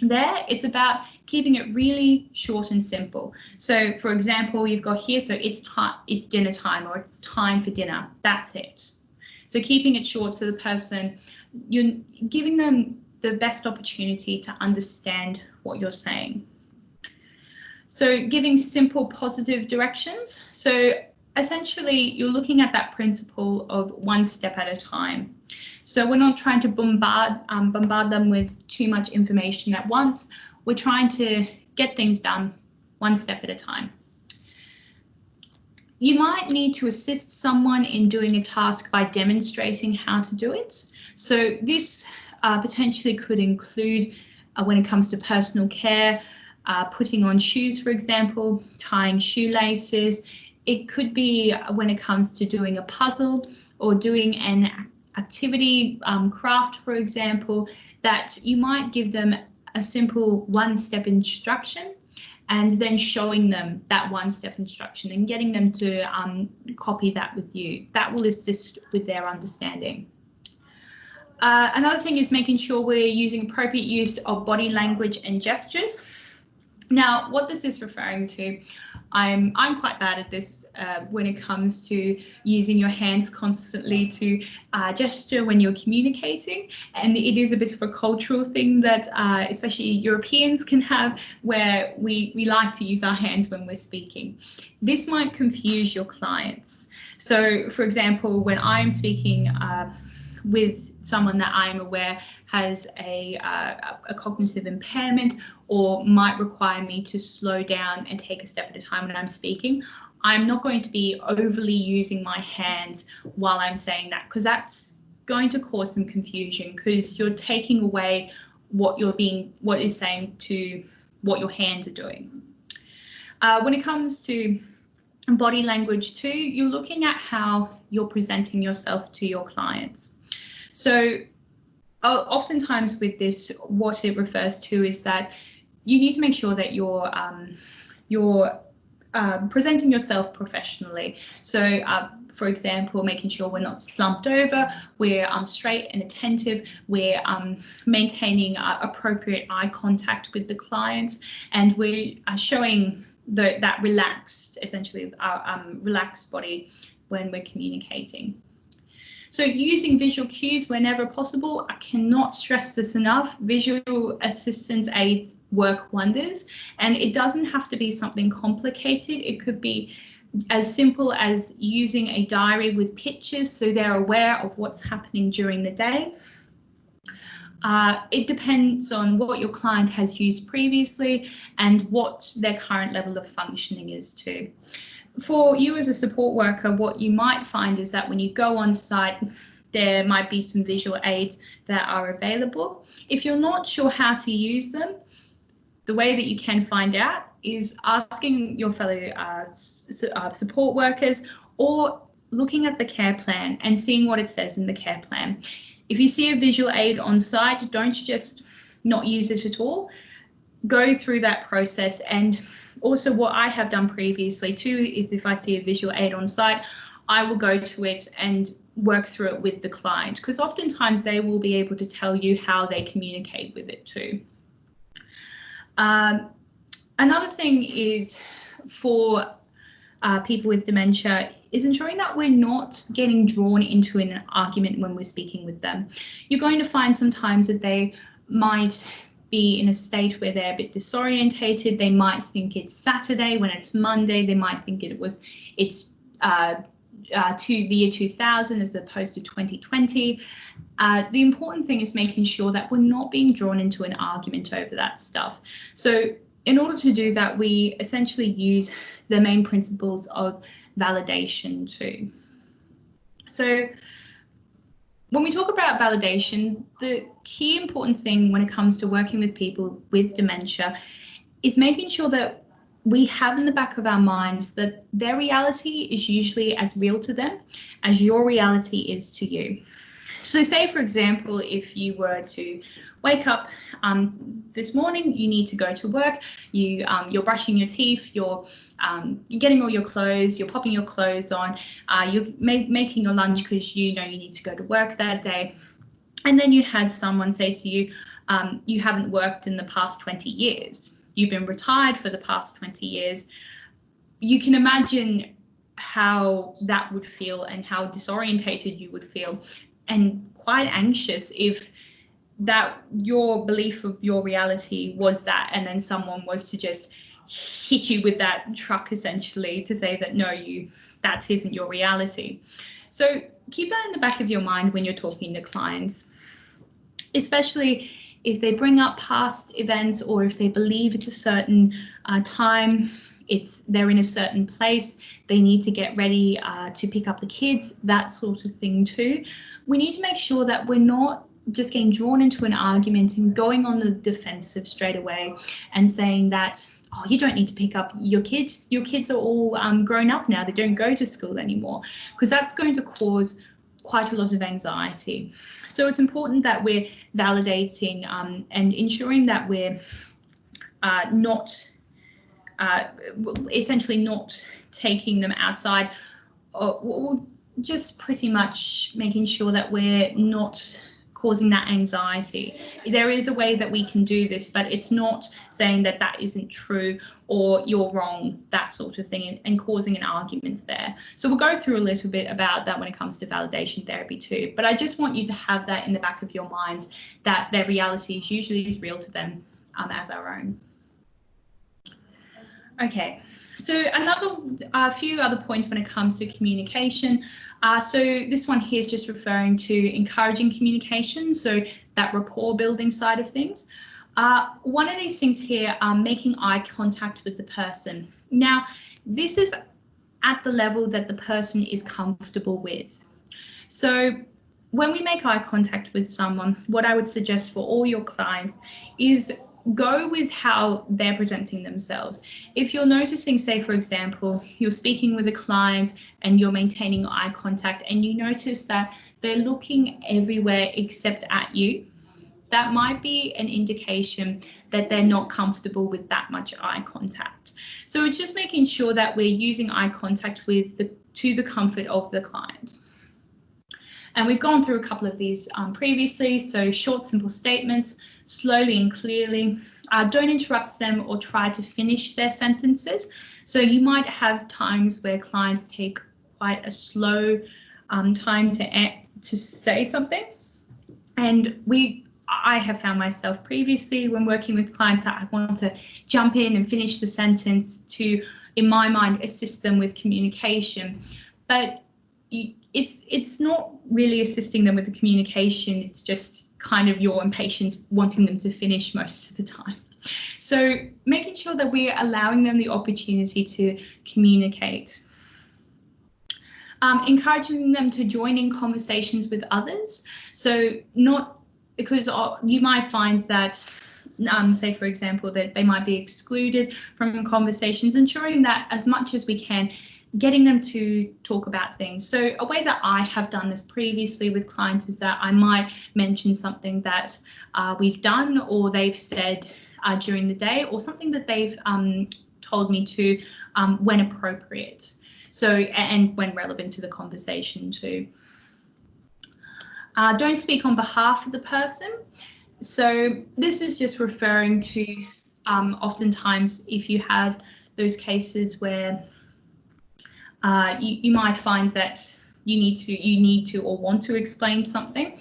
Speaker 1: there. It's about keeping it really short and simple. So for example, you've got here, so it's dinner time, or it's time for dinner. That's it. So keeping it short, so the person, you're giving them the best opportunity to understand what you're saying. So giving simple positive directions. So essentially you're looking at that principle of one step at a time. So we're not trying to bombard them with too much information at once. We're trying to get things done one step at a time. You might need to assist someone in doing a task by demonstrating how to do it. So this potentially could include when it comes to personal care, putting on shoes, for example, tying shoelaces. It could be when it comes to doing a puzzle or doing an activity, craft, for example, that you might give them a simple one-step instruction and then showing them that one-step instruction and getting them to copy that with you. That will assist with their understanding. Another thing is making sure we're using appropriate use of body language and gestures. Now, what this is referring to, I'm quite bad at this when it comes to using your hands constantly to gesture when you're communicating, and it is a bit of a cultural thing that especially Europeans can have, where we like to use our hands when we're speaking. This might confuse your clients. So, for example, when I'm speaking with someone that I'm aware has a cognitive impairment or might require me to slow down and take a step at a time when I'm speaking, I'm not going to be overly using my hands while I'm saying that, because that's going to cause some confusion, because you're taking away what is saying to what your hands are doing. When it comes to body language too, you're looking at how you're presenting yourself to your clients. So oftentimes with this, what it refers to is that you need to make sure that you're presenting yourself professionally. So, for example, making sure we're not slumped over, we're straight and attentive, we're maintaining appropriate eye contact with the clients, and we are showing that relaxed, essentially, relaxed body when we're communicating. So using visual cues whenever possible, I cannot stress this enough. Visual assistance aids work wonders, and it doesn't have to be something complicated. It could be as simple as using a diary with pictures so they're aware of what's happening during the day. It depends on what your client has used previously and what their current level of functioning is too. For you as a support worker, what you might find is that when you go on site, there might be some visual aids that are available. If you're not sure how to use them, the way that you can find out is asking your fellow support workers or looking at the care plan and seeing what it says in the care plan. If you see a visual aid on site, don't just not use it at all. Go through that process. And also what I have done previously too is if I see a visual aid on site, I will go to it and work through it with the client, because oftentimes they will be able to tell you how they communicate with it too. Another thing is for people with dementia is ensuring that we're not getting drawn into an argument when we're speaking with them. You're going to find sometimes that they might be in a state where they're a bit disorientated. They might think it's Saturday when it's Monday. They might think it's to the year 2000 as opposed to 2020. The important thing is making sure that we're not being drawn into an argument over that stuff. So in order to do that, we essentially use the main principles of validation too. So when we talk about validation, the key important thing when it comes to working with people with dementia is making sure that we have in the back of our minds that their reality is usually as real to them as your reality is to you. So say, for example, if you were to wake up this morning, you need to go to work, you're brushing your teeth, you're getting all your clothes, you're popping your clothes on, you're making your lunch because you know you need to go to work that day. And then you had someone say to you, you haven't worked in the past 20 years. You've been retired for the past 20 years. You can imagine how that would feel and how disorientated you would feel and quite anxious if that your belief of your reality was that, and then someone was to just hit you with that truck essentially to say that no, that isn't your reality. So keep that in the back of your mind when you're talking to clients, especially if they bring up past events or if they believe it's a certain time, they're in a certain place, they need to get ready to pick up the kids, that sort of thing too. We need to make sure that we're not just getting drawn into an argument and going on the defensive straight away and saying that, oh, you don't need to pick up your kids are all grown up now, they don't go to school anymore, because that's going to cause quite a lot of anxiety. So it's important that we're validating and ensuring that we're essentially not taking them outside, or just pretty much making sure that we're not causing that anxiety. There is a way that we can do this, but it's not saying that that isn't true or you're wrong, that sort of thing, and causing an argument there. So we'll go through a little bit about that when it comes to validation therapy too. But I just want you to have that in the back of your minds, that their reality is usually as real to them as our own. Okay, so a few other points when it comes to communication. So this one here is just referring to encouraging communication, so that rapport building side of things. One of these things here, making eye contact with the person. Now, this is at the level that the person is comfortable with. So when we make eye contact with someone, what I would suggest for all your clients is go with how they're presenting themselves. If you're noticing, say, for example, you're speaking with a client and you're maintaining eye contact and you notice that they're looking everywhere except at you, that might be an indication that they're not comfortable with that much eye contact. So it's just making sure that we're using eye contact to the comfort of the client. And we've gone through a couple of these previously. So short, simple statements, slowly and clearly. Don't interrupt them or try to finish their sentences. So you might have times where clients take quite a slow time to say something. And I have found myself previously when working with clients that I want to jump in and finish the sentence to, in my mind, assist them with communication. But it's not really assisting them with the communication. It's just kind of your impatience wanting them to finish most of the time. So making sure that we're allowing them the opportunity to communicate. Encouraging them to join in conversations with others. So not because you might find that, say, for example, that they might be excluded from conversations, ensuring that as much as we can, getting them to talk about things. So a way that I have done this previously with clients is that I might mention something that we've done or they've said during the day, or something that they've told me to when appropriate. So, and when relevant to the conversation too. Don't speak on behalf of the person. So this is just referring to oftentimes if you have those cases where you might find that you need to or want to explain something,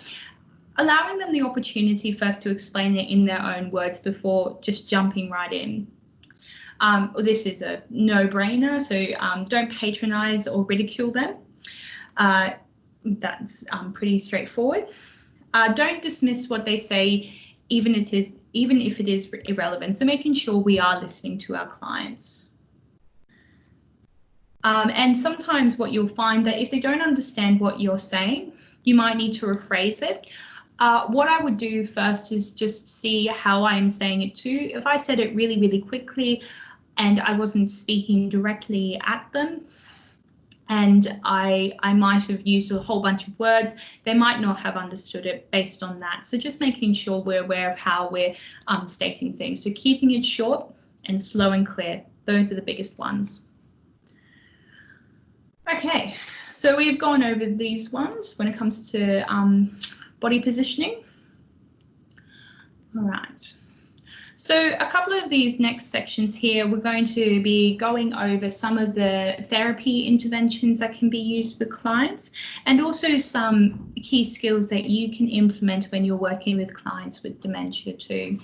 Speaker 1: allowing them the opportunity first to explain it in their own words before just jumping right in. This is a no-brainer, so don't patronize or ridicule them. That's pretty straightforward. Don't dismiss what they say, even if it is irrelevant. So making sure we are listening to our clients. And sometimes what you'll find that if they don't understand what you're saying, you might need to rephrase it. What I would do first is just see how I'm saying it too. If I said it really, really quickly and I wasn't speaking directly at them, and I might have used a whole bunch of words, they might not have understood it based on that. So just making sure we're aware of how we're stating things. So keeping it short and slow and clear. Those are the biggest ones. Okay, so we've gone over these ones when it comes to body positioning. All right. So a couple of these next sections here, we're going to be going over some of the therapy interventions that can be used with clients, and also some key skills that you can implement when you're working with clients with dementia too.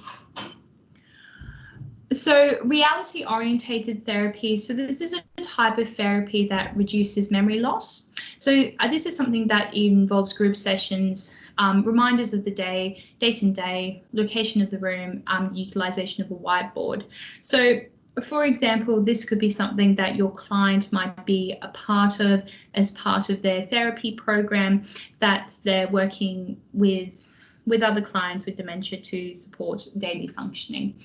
Speaker 1: So reality-orientated therapy. So this is a type of therapy that reduces memory loss. So this is something that involves group sessions, reminders of the day, date and day, location of the room, utilization of a whiteboard. So for example, this could be something that your client might be a part of as part of their therapy program that they're working with other clients with dementia to support daily functioning.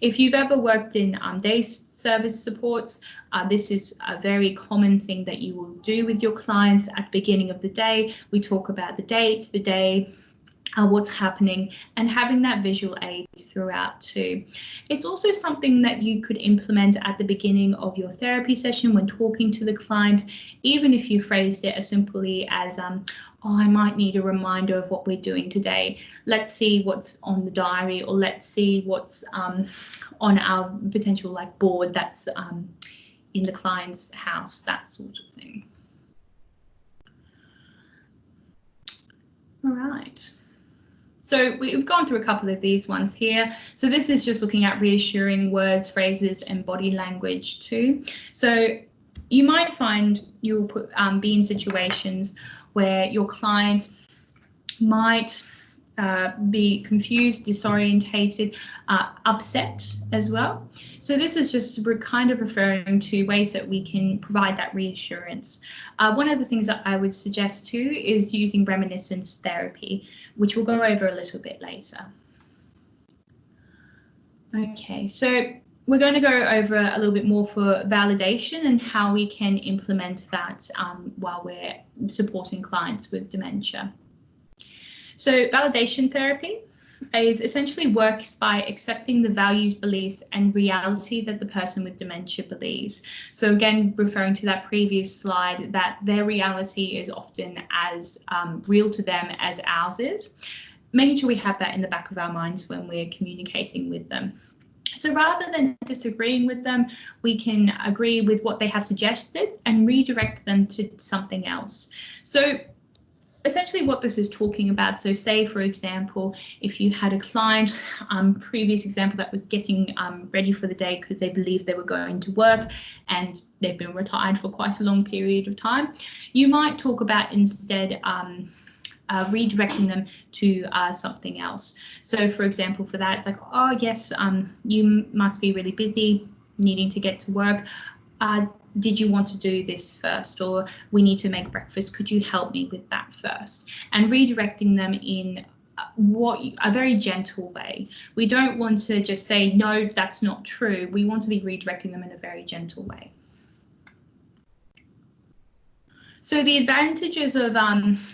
Speaker 1: If you've ever worked in day service supports, this is a very common thing that you will do with your clients at the beginning of the day. We talk about the date, the day, what's happening, and having that visual aid throughout too. It's also something that you could implement at the beginning of your therapy session when talking to the client, even if you phrased it as simply as, oh, I might need a reminder of what we're doing today. Let's see what's on the diary, or let's see what's on our potential board that's in the client's house, that sort of thing. All right. So we've gone through a couple of these ones here. So this is just looking at reassuring words, phrases, and body language too. So you might find you'll be in situations where your client might be confused, disorientated, upset as well. So this is just, we're kind of referring to ways that we can provide that reassurance. One of the things that I would suggest too is using reminiscence therapy, which we'll go over a little bit later. Okay, so we're going to go over a little bit more for validation and how we can implement that while we're supporting clients with dementia. So validation therapy. is essentially works by accepting the values, beliefs, and reality that the person with dementia believes. So again, referring to that previous slide, that their reality is often as real to them as ours is, making sure we have that in the back of our minds when we're communicating with them. So rather than disagreeing with them, we can agree with what they have suggested and redirect them to something else. So essentially what this is talking about, so say, for example, if you had a client, previous example, that was getting ready for the day because they believed they were going to work and they've been retired for quite a long period of time, you might talk about instead redirecting them to something else. So for example, for that, it's like, oh yes, you must be really busy needing to get to work. Did you want to do this first, or we need to make breakfast, could you help me with that first? And redirecting them in a very gentle way. We don't want to just say, no, that's not true. We want to be redirecting them in a very gentle way. So the advantages of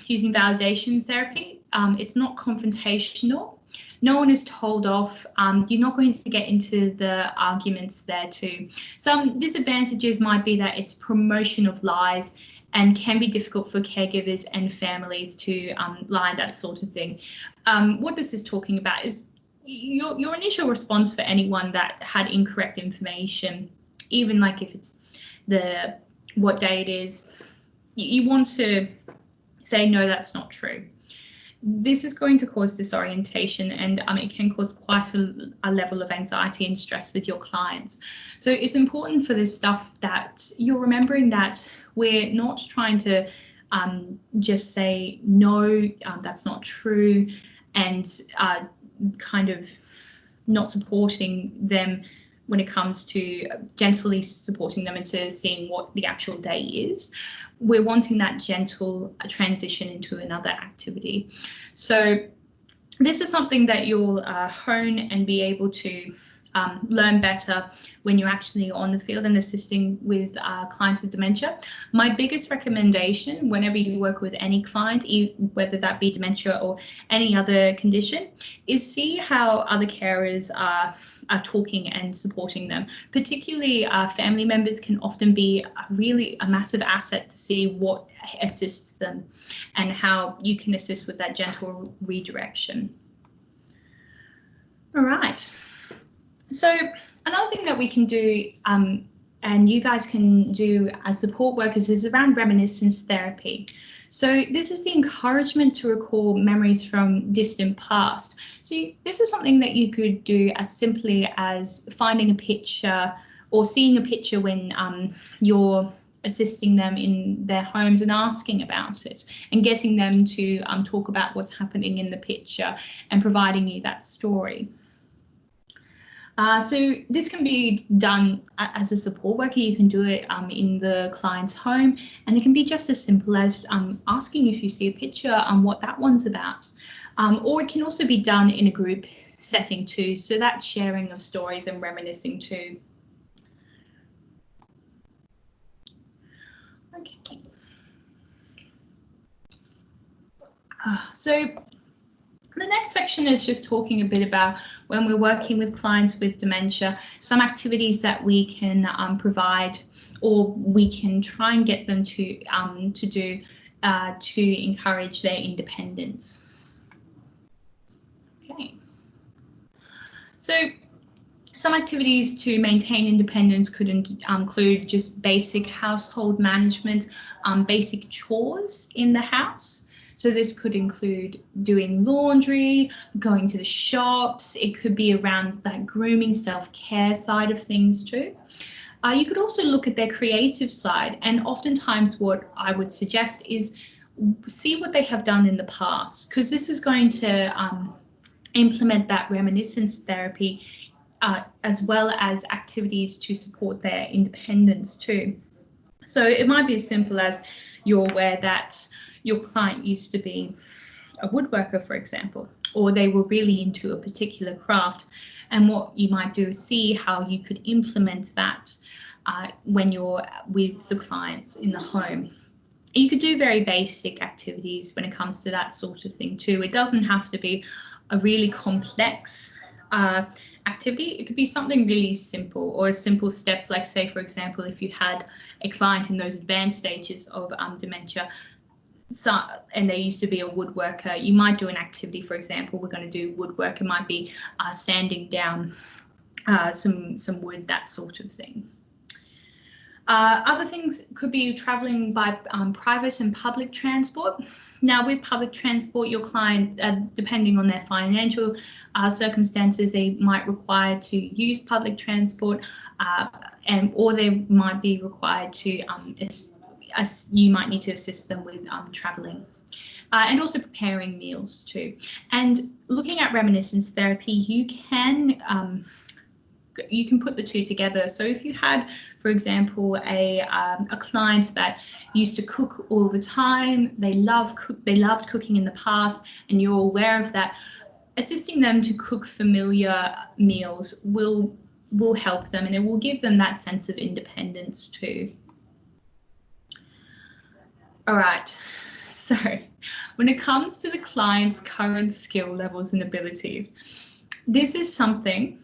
Speaker 1: using validation therapy, it's not confrontational. No one is told off. You're not going to get into the arguments there too. Some disadvantages might be that it's promotion of lies and can be difficult for caregivers and families to lie, that sort of thing. What this is talking about is your initial response for anyone that had incorrect information, even like if it's what day it is, you want to say, no, that's not true. This is going to cause disorientation, and it can cause quite a level of anxiety and stress with your clients. So it's important for this stuff that you're remembering that we're not trying to just say, no, that's not true, and kind of not supporting them when it comes to gently supporting them into seeing what the actual day is. We're wanting that gentle transition into another activity. So this is something that you'll hone and be able to learn better when you're actually on the field and assisting with clients with dementia. My biggest recommendation whenever you work with any client, whether that be dementia or any other condition, is see how other carers are talking and supporting them. Particularly family members can often be really a massive asset to see what assists them and how you can assist with that gentle redirection. All right. So another thing that we can do, and you guys can do as support workers, is around reminiscence therapy. So this is the encouragement to recall memories from distant past. So this is something that you could do as simply as finding a picture or seeing a picture when you're assisting them in their homes and asking about it and getting them to talk about what's happening in the picture and providing you that story. So this can be done as a support worker. You can do it in the client's home, and it can be just as simple as asking if you see a picture on what that one's about. Or it can also be done in a group setting too, so that sharing of stories and reminiscing too. Okay. So the next section is just talking a bit about when we're working with clients with dementia, some activities that we can provide or we can try and get them to do to encourage their independence. Okay. So some activities to maintain independence could include just basic household management, basic chores in the house. So this could include doing laundry, going to the shops. It could be around that grooming, self-care side of things too. You could also look at their creative side, and oftentimes what I would suggest is see what they have done in the past, because this is going to implement that reminiscence therapy as well as activities to support their independence too. So it might be as simple as you're aware that your client used to be a woodworker, for example, or they were really into a particular craft. And what you might do is see how you could implement that when you're with the clients in the home. You could do very basic activities when it comes to that sort of thing too. It doesn't have to be a really complex activity. It could be something really simple, or a simple step, like say, for example, if you had a client in those advanced stages of dementia, and they used to be a woodworker, you might do an activity. For example, we're going to do woodwork. It might be sanding down some wood, that sort of thing. Other things could be traveling by private and public transport. Now, with public transport, your client, depending on their financial circumstances, they might require to use public transport, or they might be required to, you might need to assist them with traveling. And also preparing meals too. And looking at reminiscence therapy, you can put the two together. So if you had, for example, a client that used to cook all the time, they loved cooking in the past, and you're aware of that, assisting them to cook familiar meals will help them, and it will give them that sense of independence too. All right, so when it comes to the client's current skill levels and abilities, this is something,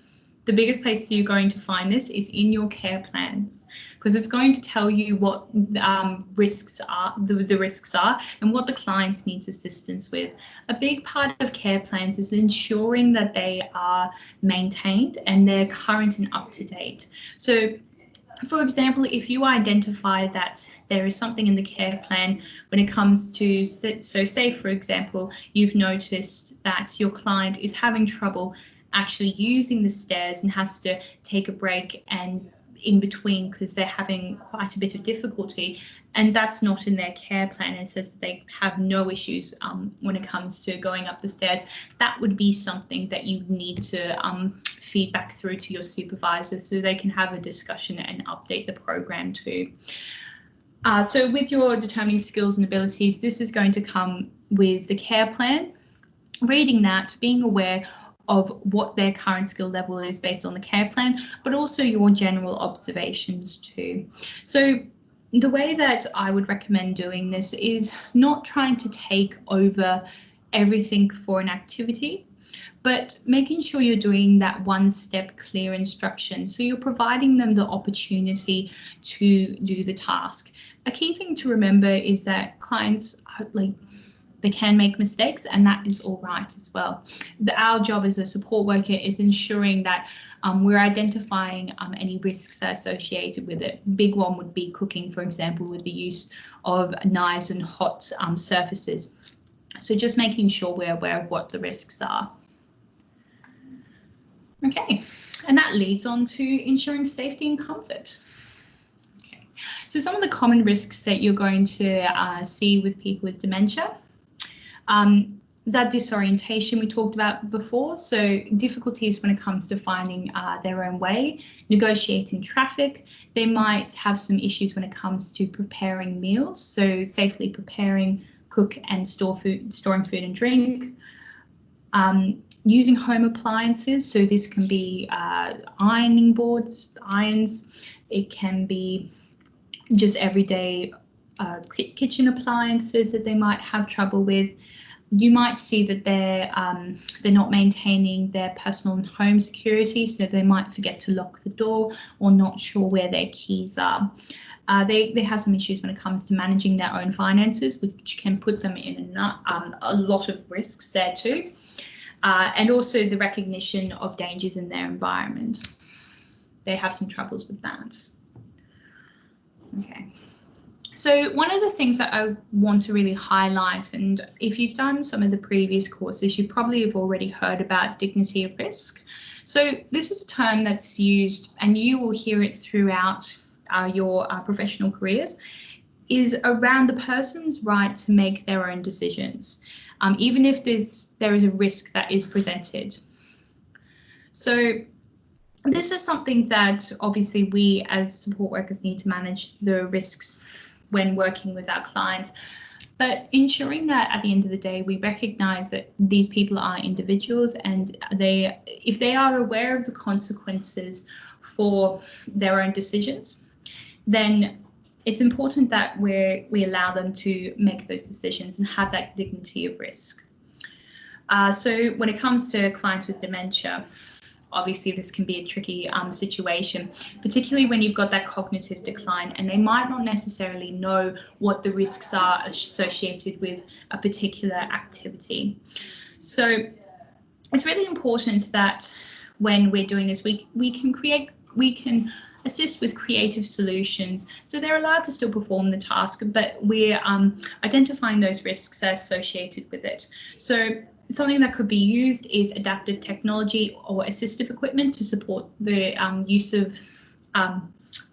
Speaker 1: the biggest place you're going to find this is in your care plans, because it's going to tell you what risks are, the risks are, and what the client needs assistance with. A big part of care plans is ensuring that they are maintained and they're current and up to date. So, for example, if you identify that there is something in the care plan when it comes to, so say, for example, you've noticed that your client is having trouble actually using the stairs and has to take a break and in between because they're having quite a bit of difficulty, and that's not in their care plan. It says that they have no issues when it comes to going up the stairs. That would be something that you need to feed back through to your supervisor so they can have a discussion and update the program too. So with your determining skills and abilities, this is going to come with the care plan. Reading that, being aware of what their current skill level is based on the care plan, but also your general observations too. So the way that I would recommend doing this is not trying to take over everything for an activity, but making sure you're doing that one-step clear instruction. So you're providing them the opportunity to do the task. A key thing to remember is that clients they can make mistakes, and that is all right as well. Our job as a support worker is ensuring that we're identifying any risks that are associated with it. Big one would be cooking, for example, with the use of knives and hot surfaces. So just making sure we're aware of what the risks are. Okay, and that leads on to ensuring safety and comfort. Okay, so some of the common risks that you're going to see with people with dementia. That disorientation we talked about before, so difficulties when it comes to finding their own way, negotiating traffic. They might have some issues when it comes to preparing meals, so safely preparing, cook and storing food and drink. Using home appliances, so this can be ironing boards, irons, it can be just everyday kitchen appliances that they might have trouble with. You might see that they're not maintaining their personal and home security, so they might forget to lock the door or not sure where their keys are. They have some issues when it comes to managing their own finances, which can put them in a lot of risks there too. And also the recognition of dangers in their environment. They have some troubles with that. Okay. So one of the things that I want to really highlight, and if you've done some of the previous courses, you probably have already heard about dignity of risk. So this is a term that's used, and you will hear it throughout your professional careers, is around the person's right to make their own decisions, even if there is a risk that is presented. So this is something that obviously we as support workers need to manage the risks when working with our clients, but ensuring that at the end of the day we recognize that these people are individuals, and if they are aware of the consequences for their own decisions, then it's important that we allow them to make those decisions and have that dignity of risk. So when it comes to clients with dementia, obviously this can be a tricky situation, particularly when you've got that cognitive decline and they might not necessarily know what the risks are associated with a particular activity. So it's really important that when we're doing this, we can assist with creative solutions. So they're allowed to still perform the task, but we're identifying those risks associated with it. So something that could be used is adaptive technology or assistive equipment to support the use of,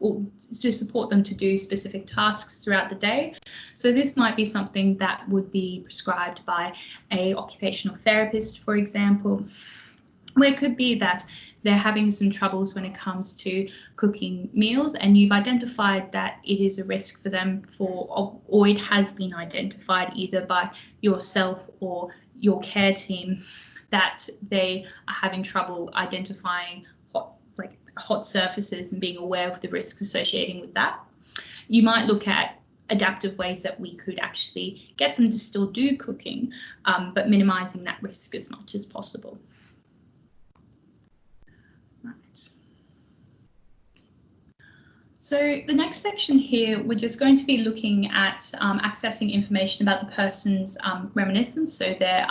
Speaker 1: or to support them to do specific tasks throughout the day. So this might be something that would be prescribed by an occupational therapist, for example, where it could be that they're having some troubles when it comes to cooking meals and you've identified that it is a risk for them or it has been identified either by yourself or your care team that they are having trouble identifying hot surfaces and being aware of the risks associating with that. You might look at adaptive ways that we could actually get them to still do cooking, but minimizing that risk as much as possible. Right. So the next section here, we're just going to be looking at accessing information about the person's reminiscence, so their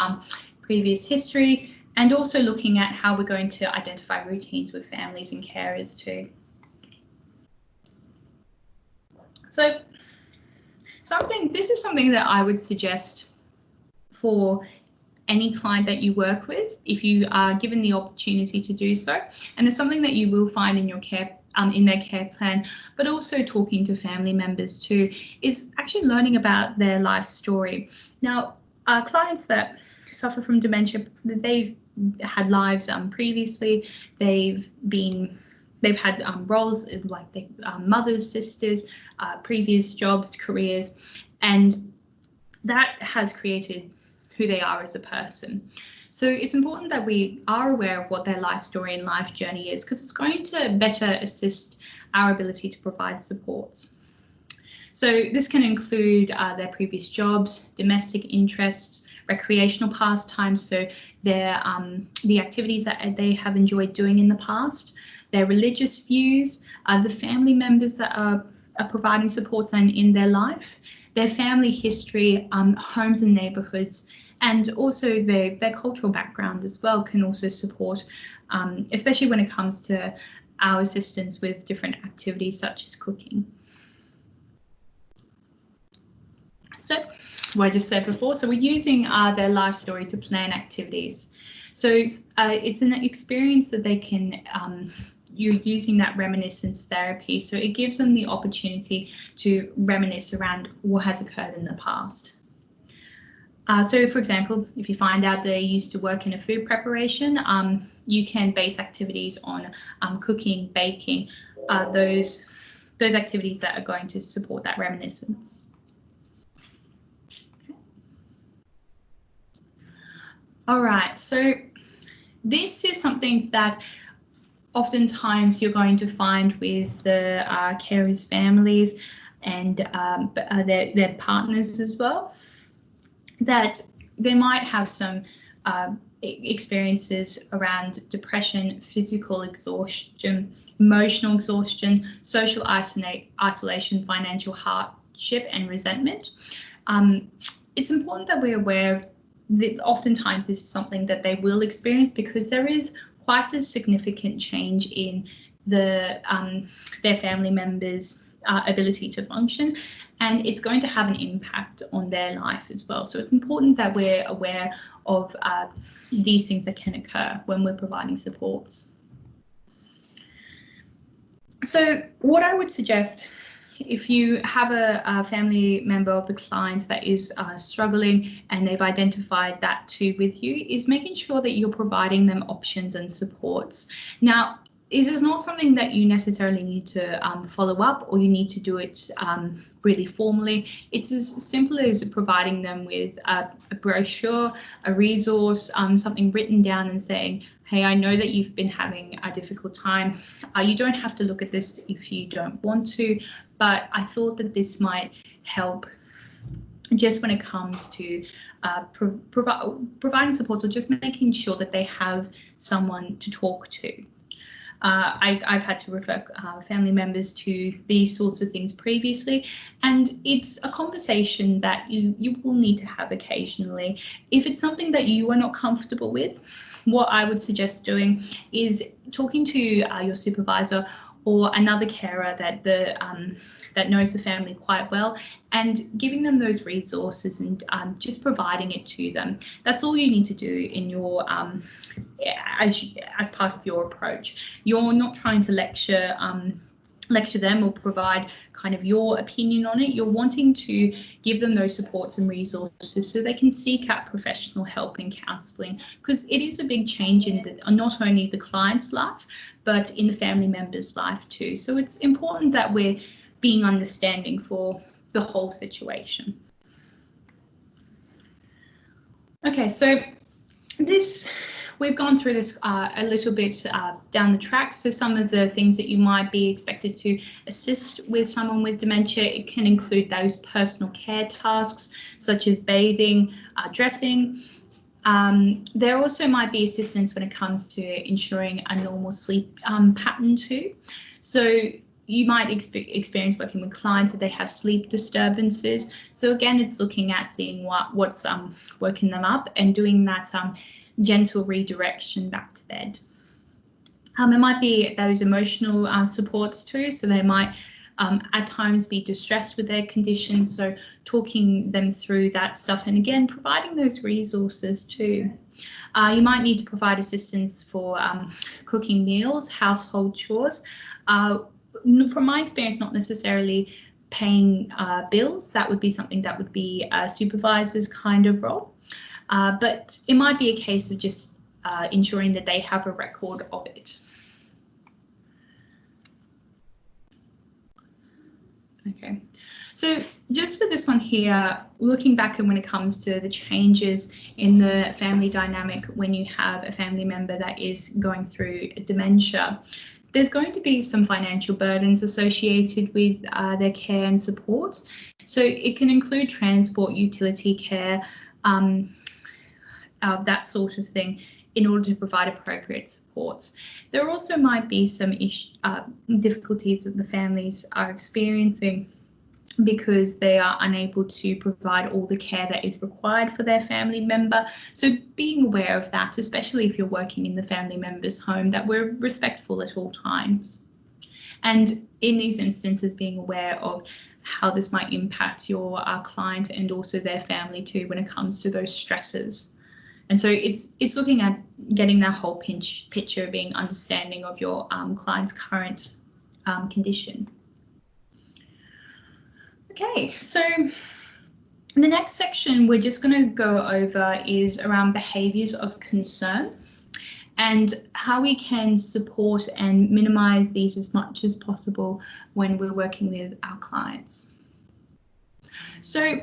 Speaker 1: previous history, and also looking at how we're going to identify routines with families and carers too. So this is something that I would suggest for any client that you work with, if you are given the opportunity to do so. And it's something that you will find in your care, in their care plan, but also talking to family members too, is actually learning about their life story. Now, clients that suffer from dementia, they've had lives previously, they've had roles like their mothers, sisters, previous jobs, careers, and that has created who they are as a person. So it's important that we are aware of what their life story and life journey is, because it's going to better assist our ability to provide supports. So this can include their previous jobs, domestic interests, recreational pastimes, so their the activities that they have enjoyed doing in the past, their religious views, the family members that are providing supports in their life, their family history, homes and neighbourhoods, and also their cultural background as well can also support, especially when it comes to our assistance with different activities such as cooking. So what I just said before, so we're using their life story to plan activities. So it's an experience that they can, you're using that reminiscence therapy, so it gives them the opportunity to reminisce around what has occurred in the past. So for example, if you find out they used to work in a food preparation, you can base activities on cooking, baking, those activities that are going to support that reminiscence. Okay. All right, so this is something that oftentimes you're going to find with the carers' families and their partners as well, that they might have some experiences around depression, physical exhaustion, emotional exhaustion, social isolation, financial hardship and resentment. It's important that we're aware of that oftentimes this is something that they will experience, because there is quite a significant change in their family members' ability to function, and it's going to have an impact on their life as well. So it's important that we're aware of these things that can occur when we're providing supports. So what I would suggest, if you have a family member of the client that is struggling and they've identified that too with you, is making sure that you're providing them options and supports. Now, this is not something that you necessarily need to follow up, or you need to do it really formally. It's as simple as providing them with a brochure, a resource, something written down and saying, hey, I know that you've been having a difficult time. You don't have to look at this if you don't want to, but I thought that this might help just when it comes to providing support, or just making sure that they have someone to talk to. I've had to refer family members to these sorts of things previously, and it's a conversation that you will need to have occasionally. If it's something that you are not comfortable with, what I would suggest doing is talking to your supervisor or another carer that knows the family quite well, and giving them those resources and just providing it to them. That's all you need to do in your as part of your approach. You're not trying to lecture them or provide kind of your opinion on it. You're wanting to give them those supports and resources so they can seek out professional help and counselling, because it is a big change in not only the client's life, but in the family member's life too. So it's important that we're being understanding for the whole situation. Okay, so we've gone through this a little bit down the track. So some of the things that you might be expected to assist with someone with dementia, it can include those personal care tasks such as bathing, dressing. There also might be assistance when it comes to ensuring a normal sleep pattern too. So you might experience working with clients that they have sleep disturbances. So again, it's looking at seeing what's woken them up and doing that gentle redirection back to bed. It might be those emotional supports too. So they might at times be distressed with their conditions. So talking them through that stuff, and again, providing those resources too. You might need to provide assistance for cooking meals, household chores. From my experience, not necessarily paying bills. That would be something that would be a supervisor's kind of role. But it might be a case of just ensuring that they have a record of it. Okay, so just for this one here, looking back and when it comes to the changes in the family dynamic when you have a family member that is going through dementia, there's going to be some financial burdens associated with their care and support. So it can include transport, utility care, that sort of thing, in order to provide appropriate supports. There also might be some difficulties that the families are experiencing because they are unable to provide all the care that is required for their family member. So being aware of that, especially if you're working in the family member's home, that we're respectful at all times. And in these instances, being aware of how this might impact your client and also their family too when it comes to those stresses. And so it's looking at getting that whole picture, being understanding of your client's current condition. Okay, so the next section we're just going to go over is around behaviours of concern and how we can support and minimise these as much as possible when we're working with our clients. So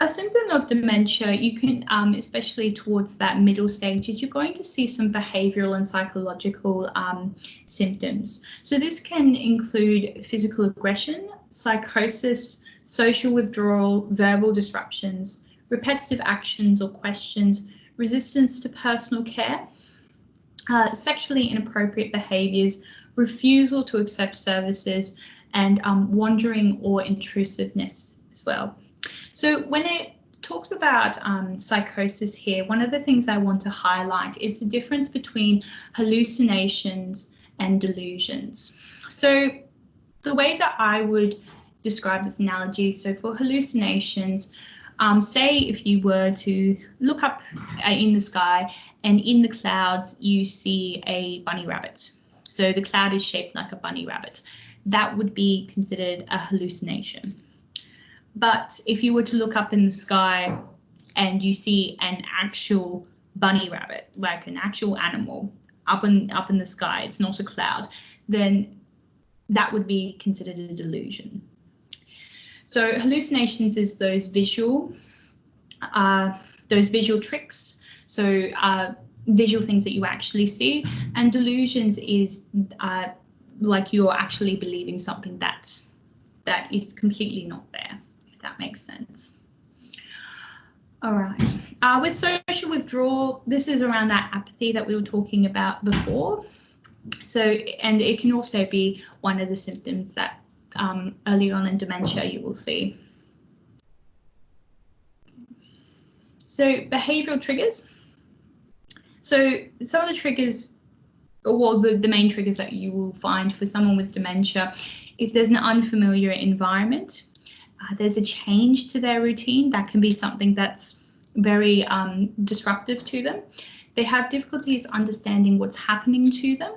Speaker 1: a symptom of dementia, you can, especially towards that middle stages, you're going to see some behavioural and psychological symptoms. So this can include physical aggression, psychosis, social withdrawal, verbal disruptions, repetitive actions or questions, resistance to personal care, sexually inappropriate behaviours, refusal to accept services, and wandering or intrusiveness as well. So when it talks about psychosis here, one of the things I want to highlight is the difference between hallucinations and delusions. So the way that I would describe this analogy, so for hallucinations, say if you were to look up in the sky and in the clouds you see a bunny rabbit. So the cloud is shaped like a bunny rabbit. That would be considered a hallucination. But if you were to look up in the sky and you see an actual bunny rabbit, like an actual animal, up in the sky, it's not a cloud, then that would be considered a delusion. So hallucinations is those visual tricks, so visual things that you actually see, and delusions is like you're actually believing something that is completely not there, if that makes sense. All right, with social withdrawal, this is around that apathy that we were talking about before. So, and it can also be one of the symptoms that early on in dementia you will see. So behavioural triggers. So some of the triggers, or the main triggers that you will find for someone with dementia, if there's an unfamiliar environment, there's a change to their routine, that can be something that's very disruptive to them. They have difficulties understanding what's happening to them,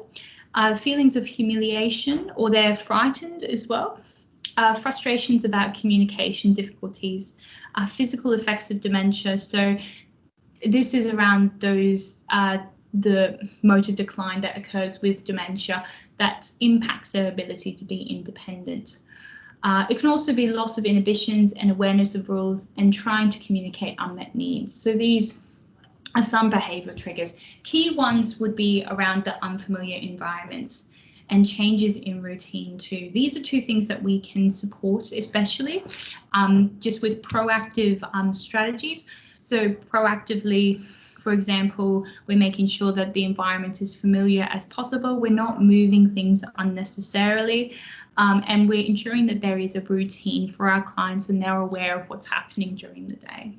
Speaker 1: feelings of humiliation, or they're frightened as well, frustrations about communication difficulties, physical effects of dementia. So this is around those the motor decline that occurs with dementia that impacts their ability to be independent. It can also be loss of inhibitions and awareness of rules and trying to communicate unmet needs. So these are some behavioural triggers. Key ones would be around the unfamiliar environments and changes in routine too. These are two things that we can support, especially just with proactive strategies. So proactively, for example, we're making sure that the environment is familiar as possible. We're not moving things unnecessarily, and we're ensuring that there is a routine for our clients and they're aware of what's happening during the day.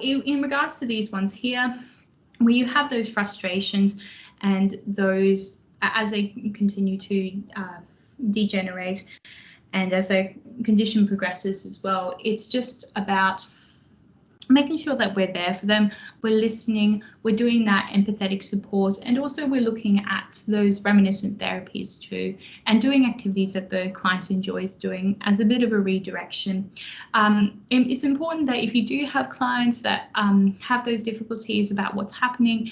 Speaker 1: In regards to these ones here, where you have those frustrations and those, as they continue to degenerate and as their condition progresses as well, it's just about making sure that we're there for them, we're listening, we're doing that empathetic support, and also we're looking at those reminiscent therapies too, and doing activities that the client enjoys doing as a bit of a redirection. It's important that if you do have clients that have those difficulties about what's happening,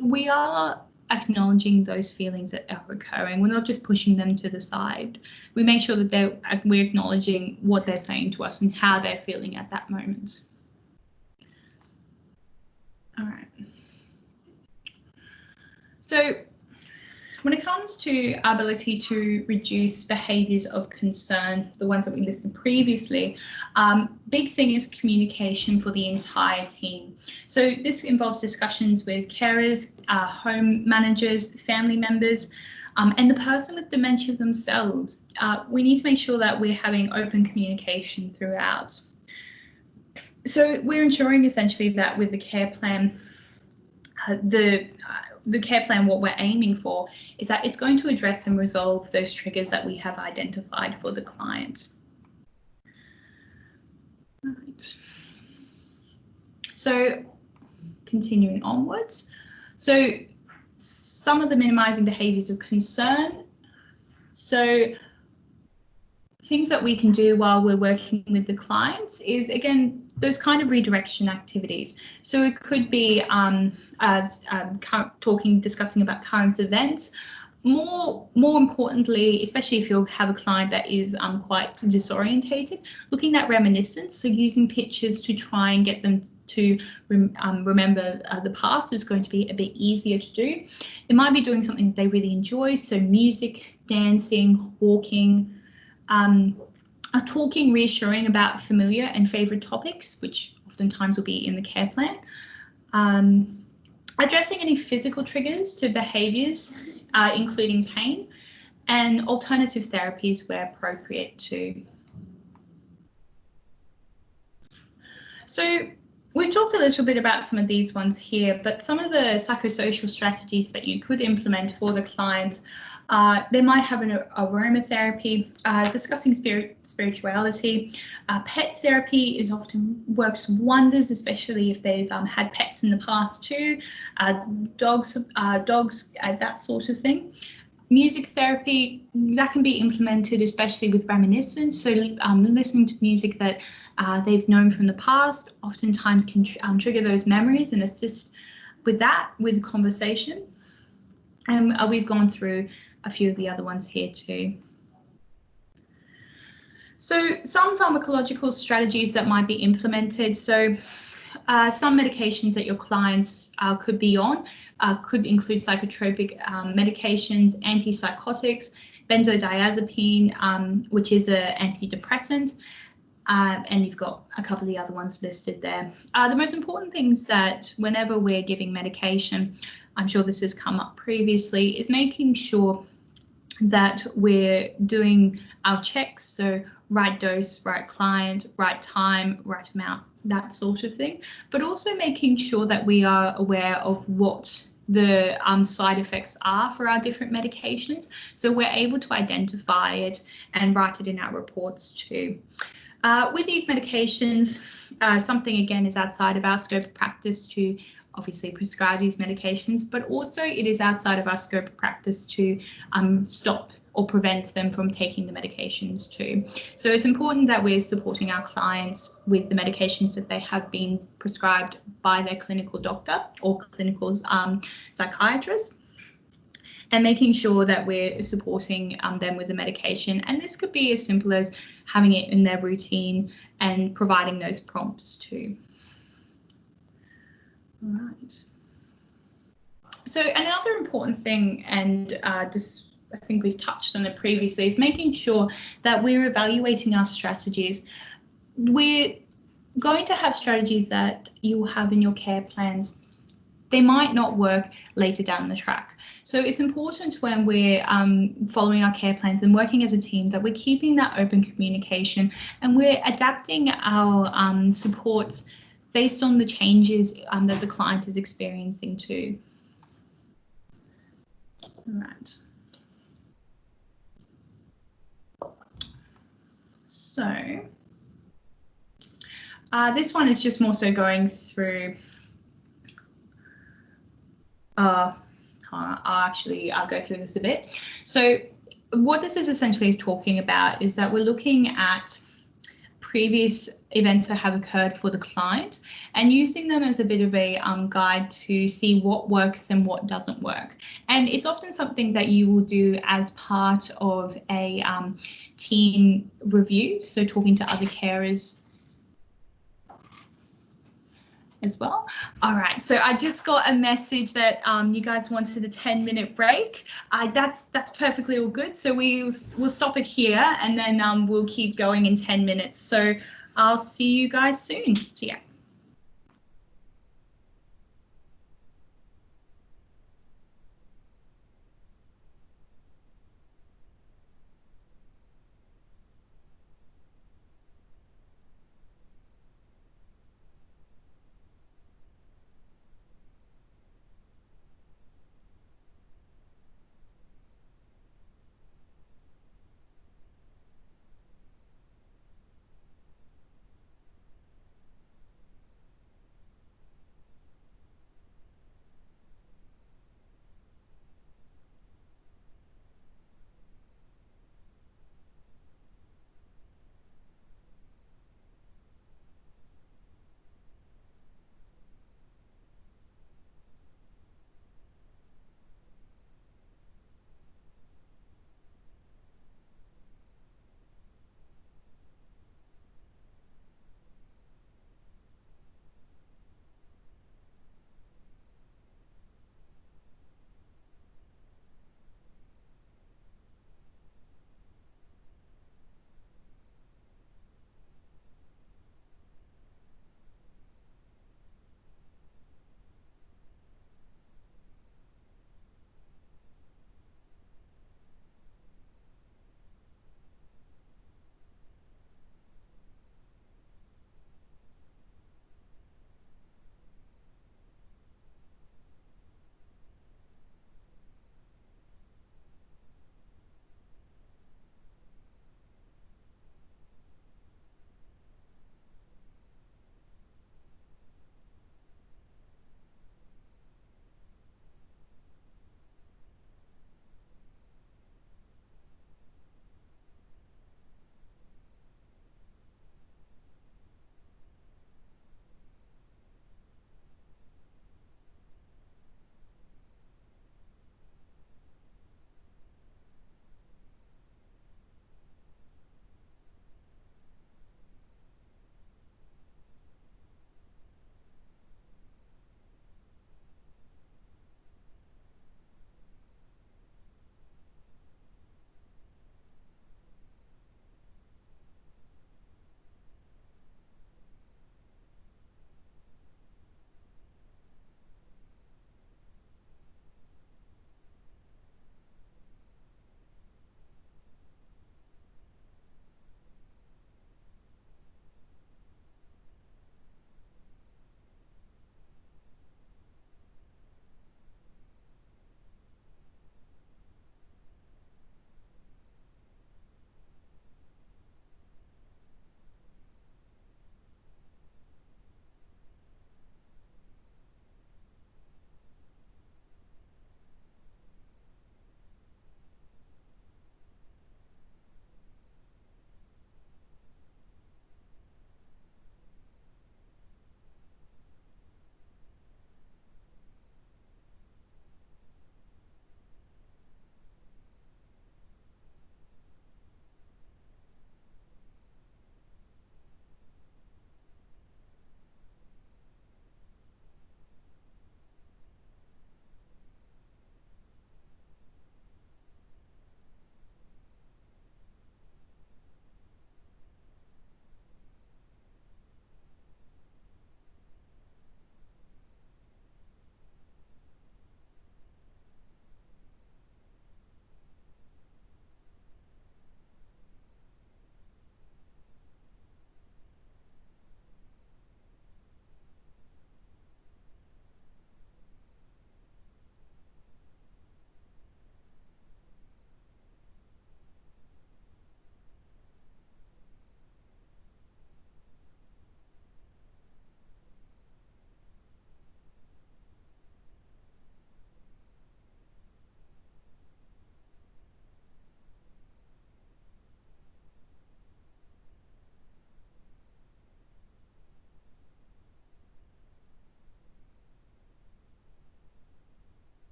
Speaker 1: we are acknowledging those feelings that are occurring. We're not just pushing them to the side. We make sure that we're acknowledging what they're saying to us and how they're feeling at that moment. All right. So when it comes to our ability to reduce behaviours of concern, the ones that we listed previously, big thing is communication for the entire team. So this involves discussions with carers, home managers, family members, and the person with dementia themselves. We need to make sure that we're having open communication throughout. So we're ensuring essentially that with the care plan, the care plan, what we're aiming for is that it's going to address and resolve those triggers that we have identified for the client. Right. So continuing onwards. So some of the minimizing behaviors of concern. So things that we can do while we're working with the clients is, again, those kind of redirection activities. So it could be discussing about current events. More importantly, especially if you have a client that is quite disorientated, looking at reminiscence. So using pictures to try and get them to remember the past is going to be a bit easier to do. It might be doing something that they really enjoy. So music, dancing, walking, talking, reassuring about familiar and favourite topics, which oftentimes will be in the care plan. Addressing any physical triggers to behaviours, including pain, and alternative therapies where appropriate too. So we've talked a little bit about some of these ones here, but some of the psychosocial strategies that you could implement for the clients, they might have an aromatherapy, discussing spirituality. Pet therapy is often works wonders, especially if they've had pets in the past too. Dogs, that sort of thing. Music therapy, that can be implemented, especially with reminiscence. So listening to music that they've known from the past oftentimes can trigger those memories and assist with that, with conversation. And we've gone through a few of the other ones here too. So some pharmacological strategies that might be implemented. So some medications that your clients could be on could include psychotropic medications, antipsychotics, benzodiazepine, which is an antidepressant, and you've got a couple of the other ones listed there. The most important things that whenever we're giving medication, I'm sure this has come up previously, is making sure that we're doing our checks, so right dose, right client, right time, right amount, that sort of thing, but also making sure that we are aware of what the side effects are for our different medications, so we're able to identify it and write it in our reports too. With these medications, something again is outside of our scope of practice to obviously prescribe these medications, but also it is outside of our scope of practice to stop or prevent them from taking the medications too. So it's important that we're supporting our clients with the medications that they have been prescribed by their clinical doctor or clinical psychiatrist, and making sure that we're supporting them with the medication. And this could be as simple as having it in their routine and providing those prompts too. All right. So another important thing, and just I think we've touched on it previously, is making sure that we're evaluating our strategies. We're going to have strategies that you have in your care plans. They might not work later down the track. So it's important when we're following our care plans and working as a team that we're keeping that open communication and we're adapting our supports based on the changes that the client is experiencing too. All right. So this one is just more so going through. I'll go through this a bit. So what this is essentially talking about is that we're looking at previous events that have occurred for the client and using them as a bit of a guide to see what works and what doesn't work. And it's often something that you will do as part of a team review, so talking to other carers as well. All right, so I just got a message that you guys wanted a 10-minute break. That's perfectly all good. So we'll stop it here and then we'll keep going in 10 minutes. So I'll see you guys soon. So yeah.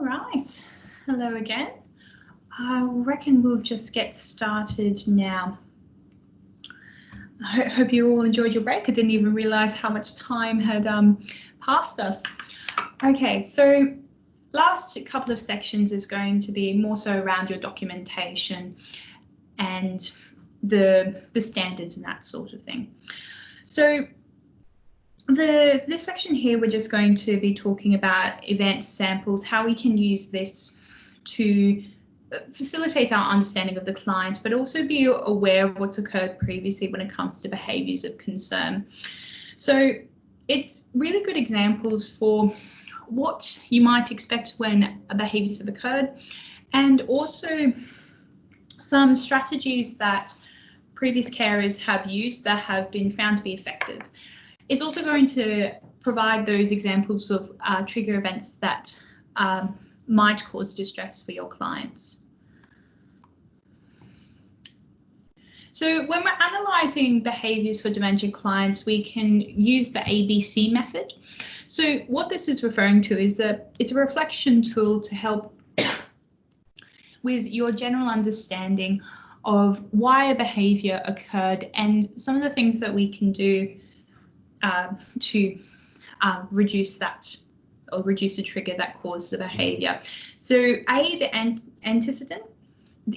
Speaker 1: right, hello again. I reckon we'll just get started now. I hope you all enjoyed your break. I didn't even realise how much time had passed us. Okay, so last couple of sections is going to be more so around your documentation and the standards and that sort of thing. So this section here, we're just going to be talking about event samples, how we can use this to facilitate our understanding of the client, but also be aware of what's occurred previously when it comes to behaviours of concern. So it's really good examples for what you might expect when behaviours have occurred, and also some strategies that previous carers have used that have been found to be effective. It's also going to provide those examples of trigger events that might cause distress for your clients. So when we're analysing behaviours for dementia clients, we can use the ABC method. So what this is referring to is it's a reflection tool to help with your general understanding of why a behaviour occurred and some of the things that we can do to reduce that or reduce the trigger that caused the behaviour. So A, the antecedent,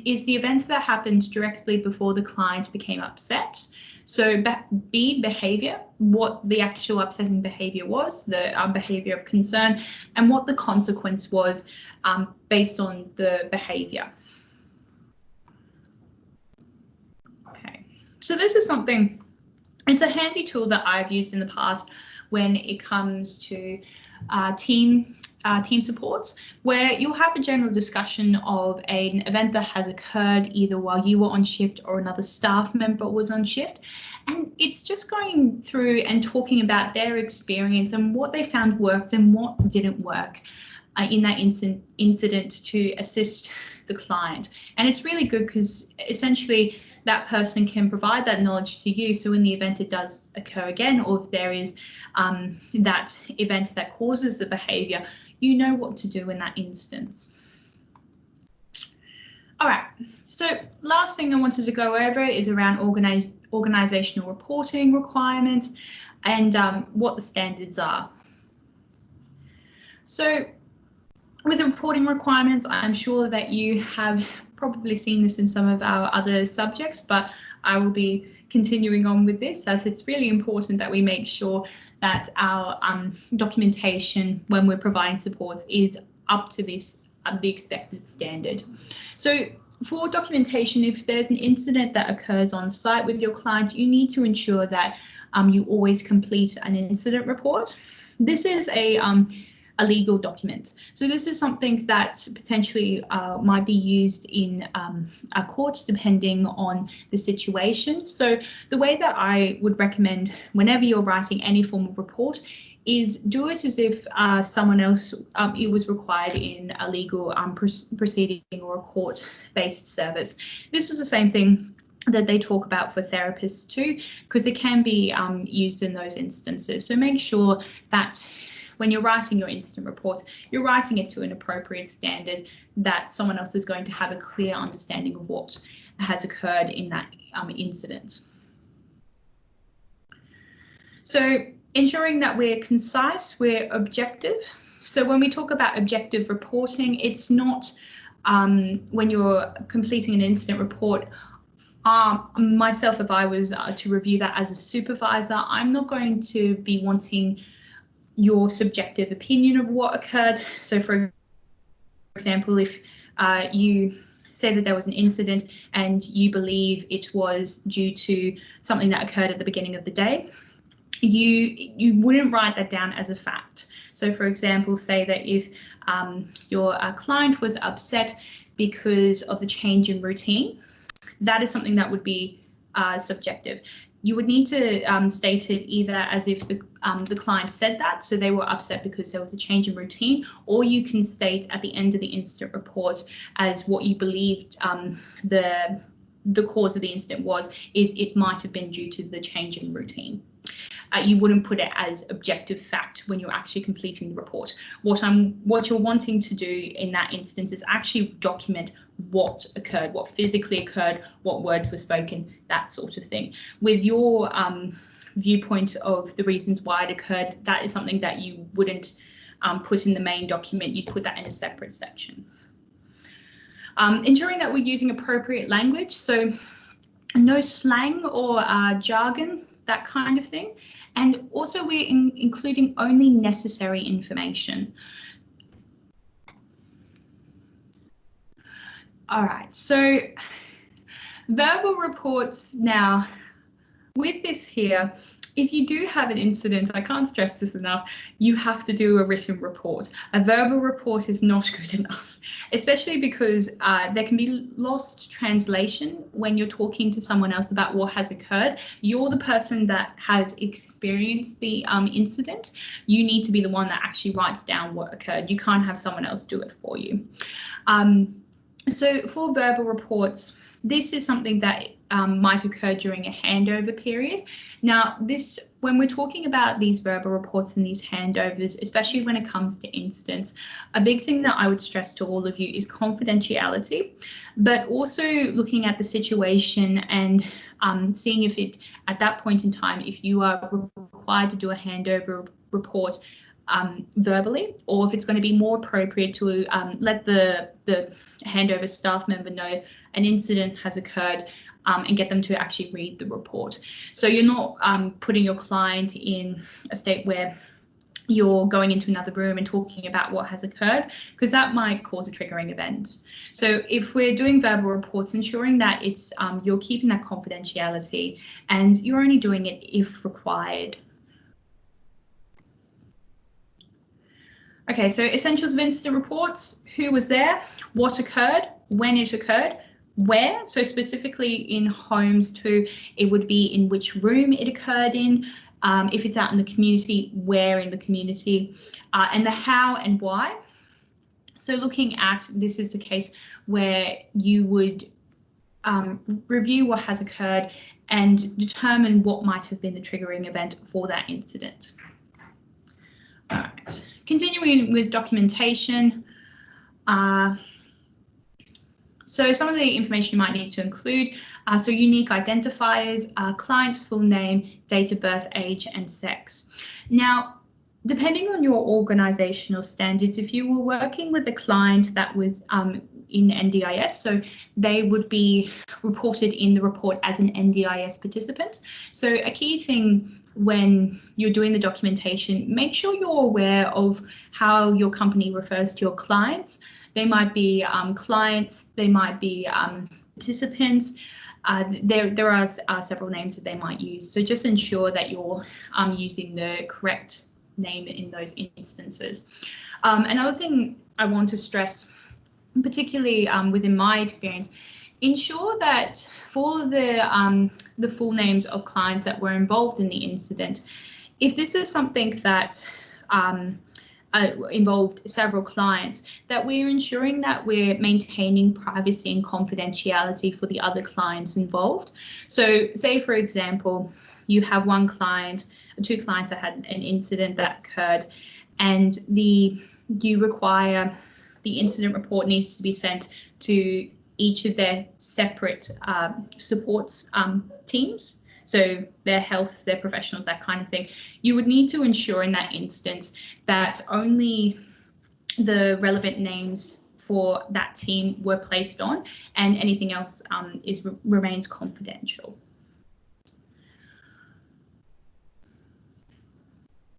Speaker 1: is the event that happened directly before the client became upset. So B, behaviour, what the actual upsetting behaviour was, the behaviour of concern, and what the consequence was based on the behaviour. Okay, so this is something, it's a handy tool that I've used in the past when it comes to team supports, where you'll have a general discussion of an event that has occurred either while you were on shift or another staff member was on shift. And it's just going through and talking about their experience and what they found worked and what didn't work in that incident to assist the client. And it's really good because essentially that person can provide that knowledge to you. So in the event it does occur again, or if there is that event that causes the behaviour, you know what to do in that instance. All right, so last thing I wanted to go over is around organisational reporting requirements and what the standards are. So with the reporting requirements, I'm sure that you have probably seen this in some of our other subjects, but I will be continuing on with this as it's really important that we make sure that our documentation when we're providing supports is up to this the expected standard. So for documentation, if there's an incident that occurs on site with your client, you need to ensure that you always complete an incident report. This is a legal document. So this is something that potentially might be used in a court depending on the situation. So the way that I would recommend whenever you're writing any form of report is do it as if someone else, it was required in a legal proceeding or a court-based service. This is the same thing that they talk about for therapists too, because it can be used in those instances. So make sure that when you're writing your incident reports, you're writing it to an appropriate standard that someone else is going to have a clear understanding of what has occurred in that incident. So ensuring that we're concise, we're objective. So when we talk about objective reporting, it's not when you're completing an incident report, myself, if I was to review that as a supervisor, I'm not going to be wanting your subjective opinion of what occurred. So for example, if you say that there was an incident and you believe it was due to something that occurred at the beginning of the day, you wouldn't write that down as a fact. So for example, say that if your client was upset because of the change in routine, that is something that would be subjective. You would need to state it either as if the client said that, so they were upset because there was a change in routine, or you can state at the end of the incident report as what you believed the cause of the incident is it might have been due to the change in routine. you wouldn't put it as objective fact when you're actually completing the report. What you're wanting to do in that instance is actually document what occurred, what physically occurred, what words were spoken, that sort of thing. With your viewpoint of the reasons why it occurred, that is something that you wouldn't put in the main document. You'd put that in a separate section. Ensuring that we're using appropriate language, so no slang or jargon, that kind of thing. And also we're including only necessary information. All right, so verbal reports now, with this here, if you do have an incident, I can't stress this enough, you have to do a written report. A verbal report is not good enough, especially because there can be lost translation when you're talking to someone else about what has occurred. You're the person that has experienced the incident. You need to be the one that actually writes down what occurred. You can't have someone else do it for you. So for verbal reports, this is something that might occur during a handover period. Now, when we're talking about these verbal reports and these handovers, especially when it comes to incidents, a big thing that I would stress to all of you is confidentiality, but also looking at the situation and seeing if it, at that point in time, if you are required to do a handover report verbally, or if it's going to be more appropriate to let the handover staff member know an incident has occurred and get them to actually read the report. So you're not putting your client in a state where you're going into another room and talking about what has occurred, because that might cause a triggering event. So if we're doing verbal reports, ensuring that it's you're keeping that confidentiality and you're only doing it if required. Okay, so essentials of incident reports: who was there, what occurred, when it occurred, where, so specifically in homes too, it would be in which room it occurred in, if it's out in the community, where in the community, and the how and why. So looking at, this is a case where you would review what has occurred and determine what might have been the triggering event for that incident. All right, continuing with documentation. So some of the information you might need to include, so unique identifiers, client's full name, date of birth, age, and sex. Now, depending on your organizational standards, if you were working with a client that was in NDIS, so they would be reported in the report as an NDIS participant. So a key thing when you're doing the documentation, make sure you're aware of how your company refers to your clients. They might be clients, they might be participants. There are several names that they might use. So just ensure that you're using the correct name in those instances. Another thing I want to stress, particularly within my experience, ensure that for the full names of clients that were involved in the incident, if this is something that involved several clients, that we're ensuring that we're maintaining privacy and confidentiality for the other clients involved. So say, for example, you have one client, two clients that had an incident that occurred, and you require the incident report needs to be sent to each of their separate supports teams. So their health, their professionals, that kind of thing. You would need to ensure in that instance that only the relevant names for that team were placed on, and anything else remains confidential.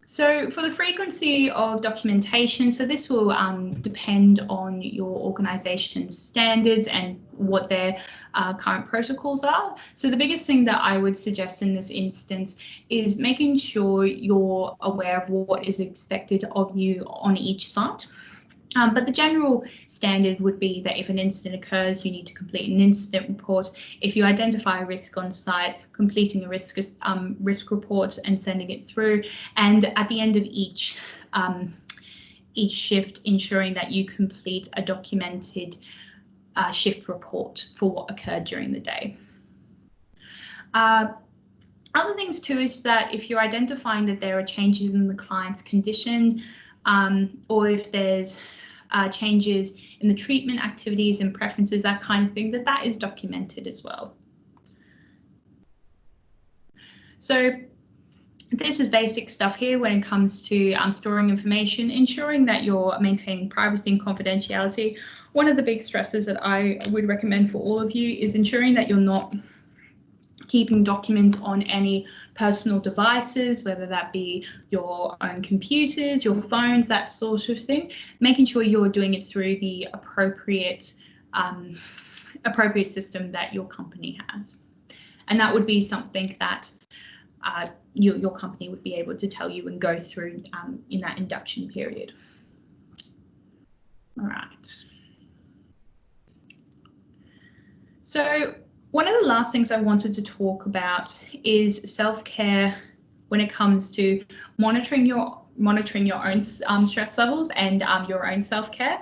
Speaker 1: So for the frequency of documentation, so this will depend on your organization's standards and what their current protocols are. So the biggest thing that I would suggest in this instance is making sure you're aware of what is expected of you on each site. But the general standard would be that if an incident occurs, you need to complete an incident report. If you identify a risk on site, completing a risk report and sending it through. And at the end of each shift, ensuring that you complete a documented shift report for what occurred during the day. Other things too is that if you're identifying that there are changes in the client's condition, or if there's changes in the treatment activities and preferences, that kind of thing, that is documented as well. So this is basic stuff here when it comes to storing information, ensuring that you're maintaining privacy and confidentiality. One of the big stresses that I would recommend for all of you is ensuring that you're not keeping documents on any personal devices, whether that be your own computers, your phones, that sort of thing, making sure you're doing it through the appropriate system that your company has. And that would be something that your company would be able to tell you and go through in that induction period. All right. So one of the last things I wanted to talk about is self-care when it comes to monitoring your own stress levels and your own self-care.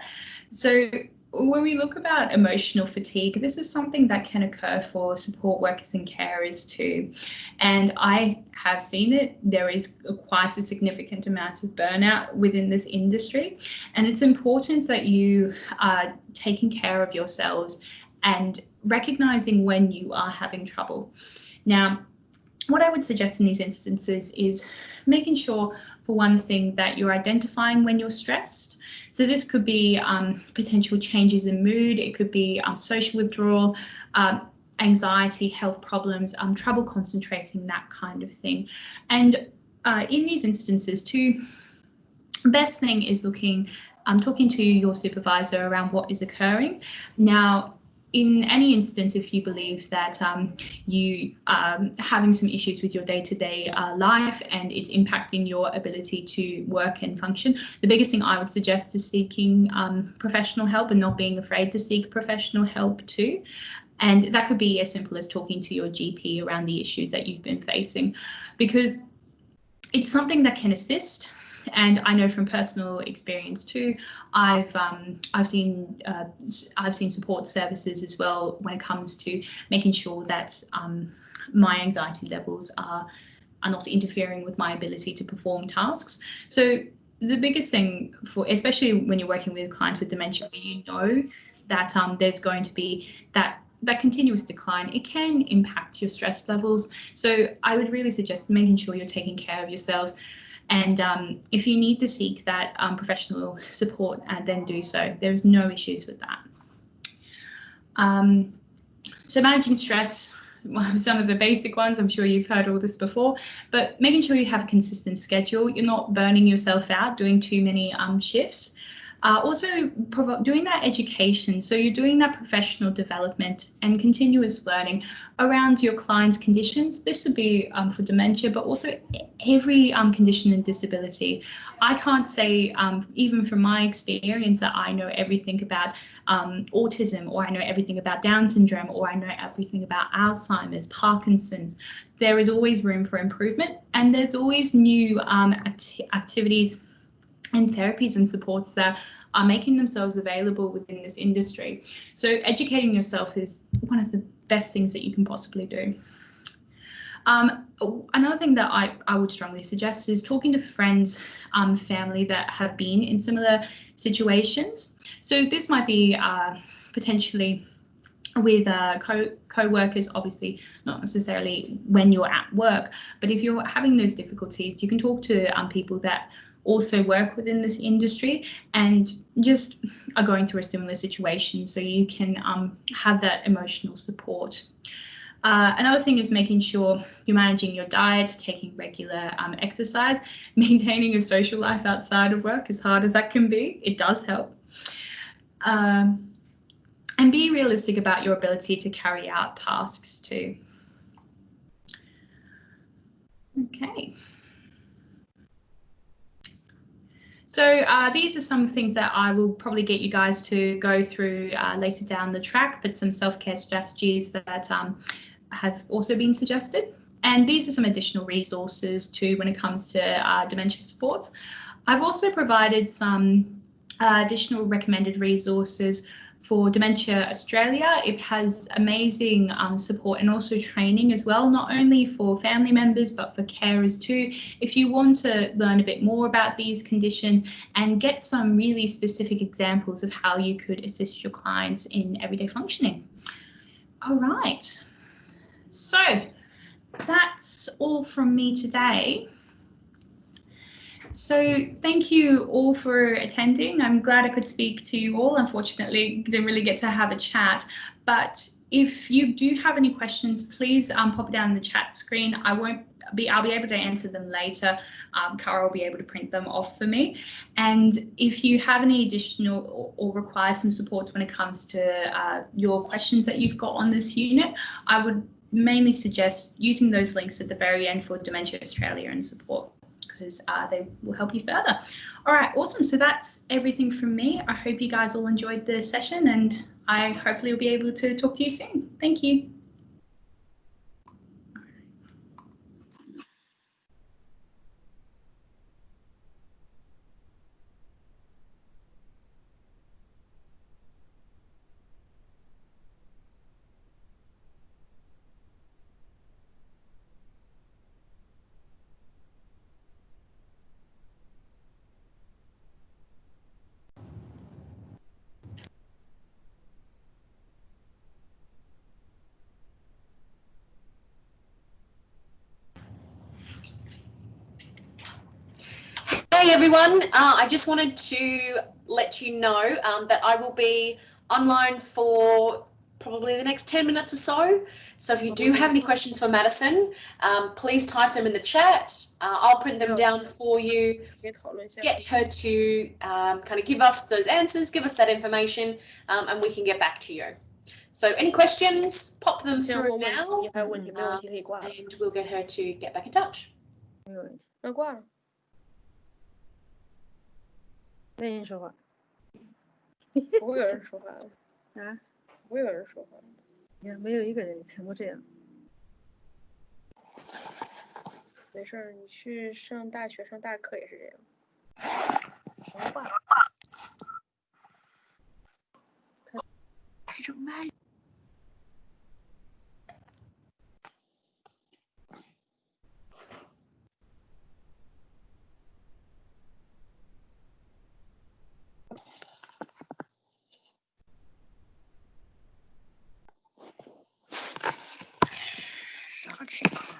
Speaker 1: So when we look about emotional fatigue, this is something that can occur for support workers and carers too. And I have seen it. There is quite a significant amount of burnout within this industry. And it's important that you are taking care of yourselves and recognizing when you are having trouble. Now, what I would suggest in these instances is making sure, for one thing, that you're identifying when you're stressed. So this could be potential changes in mood, it could be social withdrawal, anxiety, health problems, trouble concentrating, that kind of thing. And in these instances too, best thing is talking to your supervisor around what is occurring. Now, in any instance, if you believe that you are having some issues with your day-to-day life and it's impacting your ability to work and function, the biggest thing I would suggest is seeking professional help and not being afraid to seek professional help too. And that could be as simple as talking to your GP around the issues that you've been facing, because it's something that can assist. And I know from personal experience too, I've seen support services as well when it comes to making sure that my anxiety levels are not interfering with my ability to perform tasks. So the biggest thing especially when you're working with clients with dementia, where you know that there's going to be that continuous decline, it can impact your stress levels. So I would really suggest making sure you're taking care of yourselves. And if you need to seek that professional support, then do so. There's no issues with that. So managing stress, some of the basic ones, I'm sure you've heard all this before, but making sure you have a consistent schedule. You're not burning yourself out doing too many shifts. Also doing that education, so you're doing that professional development and continuous learning around your client's conditions. This would be for dementia, but also every condition and disability. I can't say, even from my experience, that I know everything about autism, or I know everything about Down syndrome, or I know everything about Alzheimer's, Parkinson's. There is always room for improvement, and there's always new activities and therapies and supports that are making themselves available within this industry. So educating yourself is one of the best things that you can possibly do. Another thing that I would strongly suggest is talking to friends, family that have been in similar situations. So this might be potentially with co-workers, obviously not necessarily when you're at work, but if you're having those difficulties, you can talk to people that also work within this industry and just are going through a similar situation, so you can have that emotional support. Another thing is making sure you're managing your diet, taking regular exercise, maintaining a social life outside of work, as hard as that can be. It does help. And be realistic about your ability to carry out tasks too. Okay. So these are some things that I will probably get you guys to go through later down the track, but some self-care strategies that have also been suggested. And these are some additional resources too when it comes to dementia supports. I've also provided some additional recommended resources for Dementia Australia. It has amazing support and also training as well, not only for family members, but for carers too. If you want to learn a bit more about these conditions and get some really specific examples of how you could assist your clients in everyday functioning. All right, so that's all from me today. So thank you all for attending. I'm glad I could speak to you all. Unfortunately, didn't really get to have a chat, but if you do have any questions, please pop it down in the chat screen. I'll be able to answer them later. Cara will be able to print them off for me. And if you have any additional or require some supports when it comes to your questions that you've got on this unit, I would mainly suggest using those links at the very end for Dementia Australia and support, because they will help you further. All right, awesome. So that's everything from me. I hope you guys all enjoyed the session, and I hopefully will be able to talk to you soon. Thank you.
Speaker 2: Hey everyone, I just wanted to let you know that I will be online for probably the next 10 minutes or so. So if you do have any questions for Madison, please type them in the chat. I'll print them down for you, get her to kind of give us those answers, give us that information, and we can get back to you. So any questions, pop them through now, and we'll get her to get back in touch.
Speaker 3: 没人说话，
Speaker 4: 不会有人说话的
Speaker 3: 啊，
Speaker 4: 不会有人说话的。
Speaker 3: 你看没有一个人沉默这样。
Speaker 4: 没事儿，你去上大学上大课也是这样。
Speaker 3: 说话。开着麦。啥情况？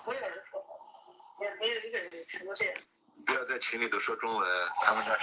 Speaker 3: 没有人说话，也没有一个人沉默这样。
Speaker 5: 不要在群里头说中文，他们在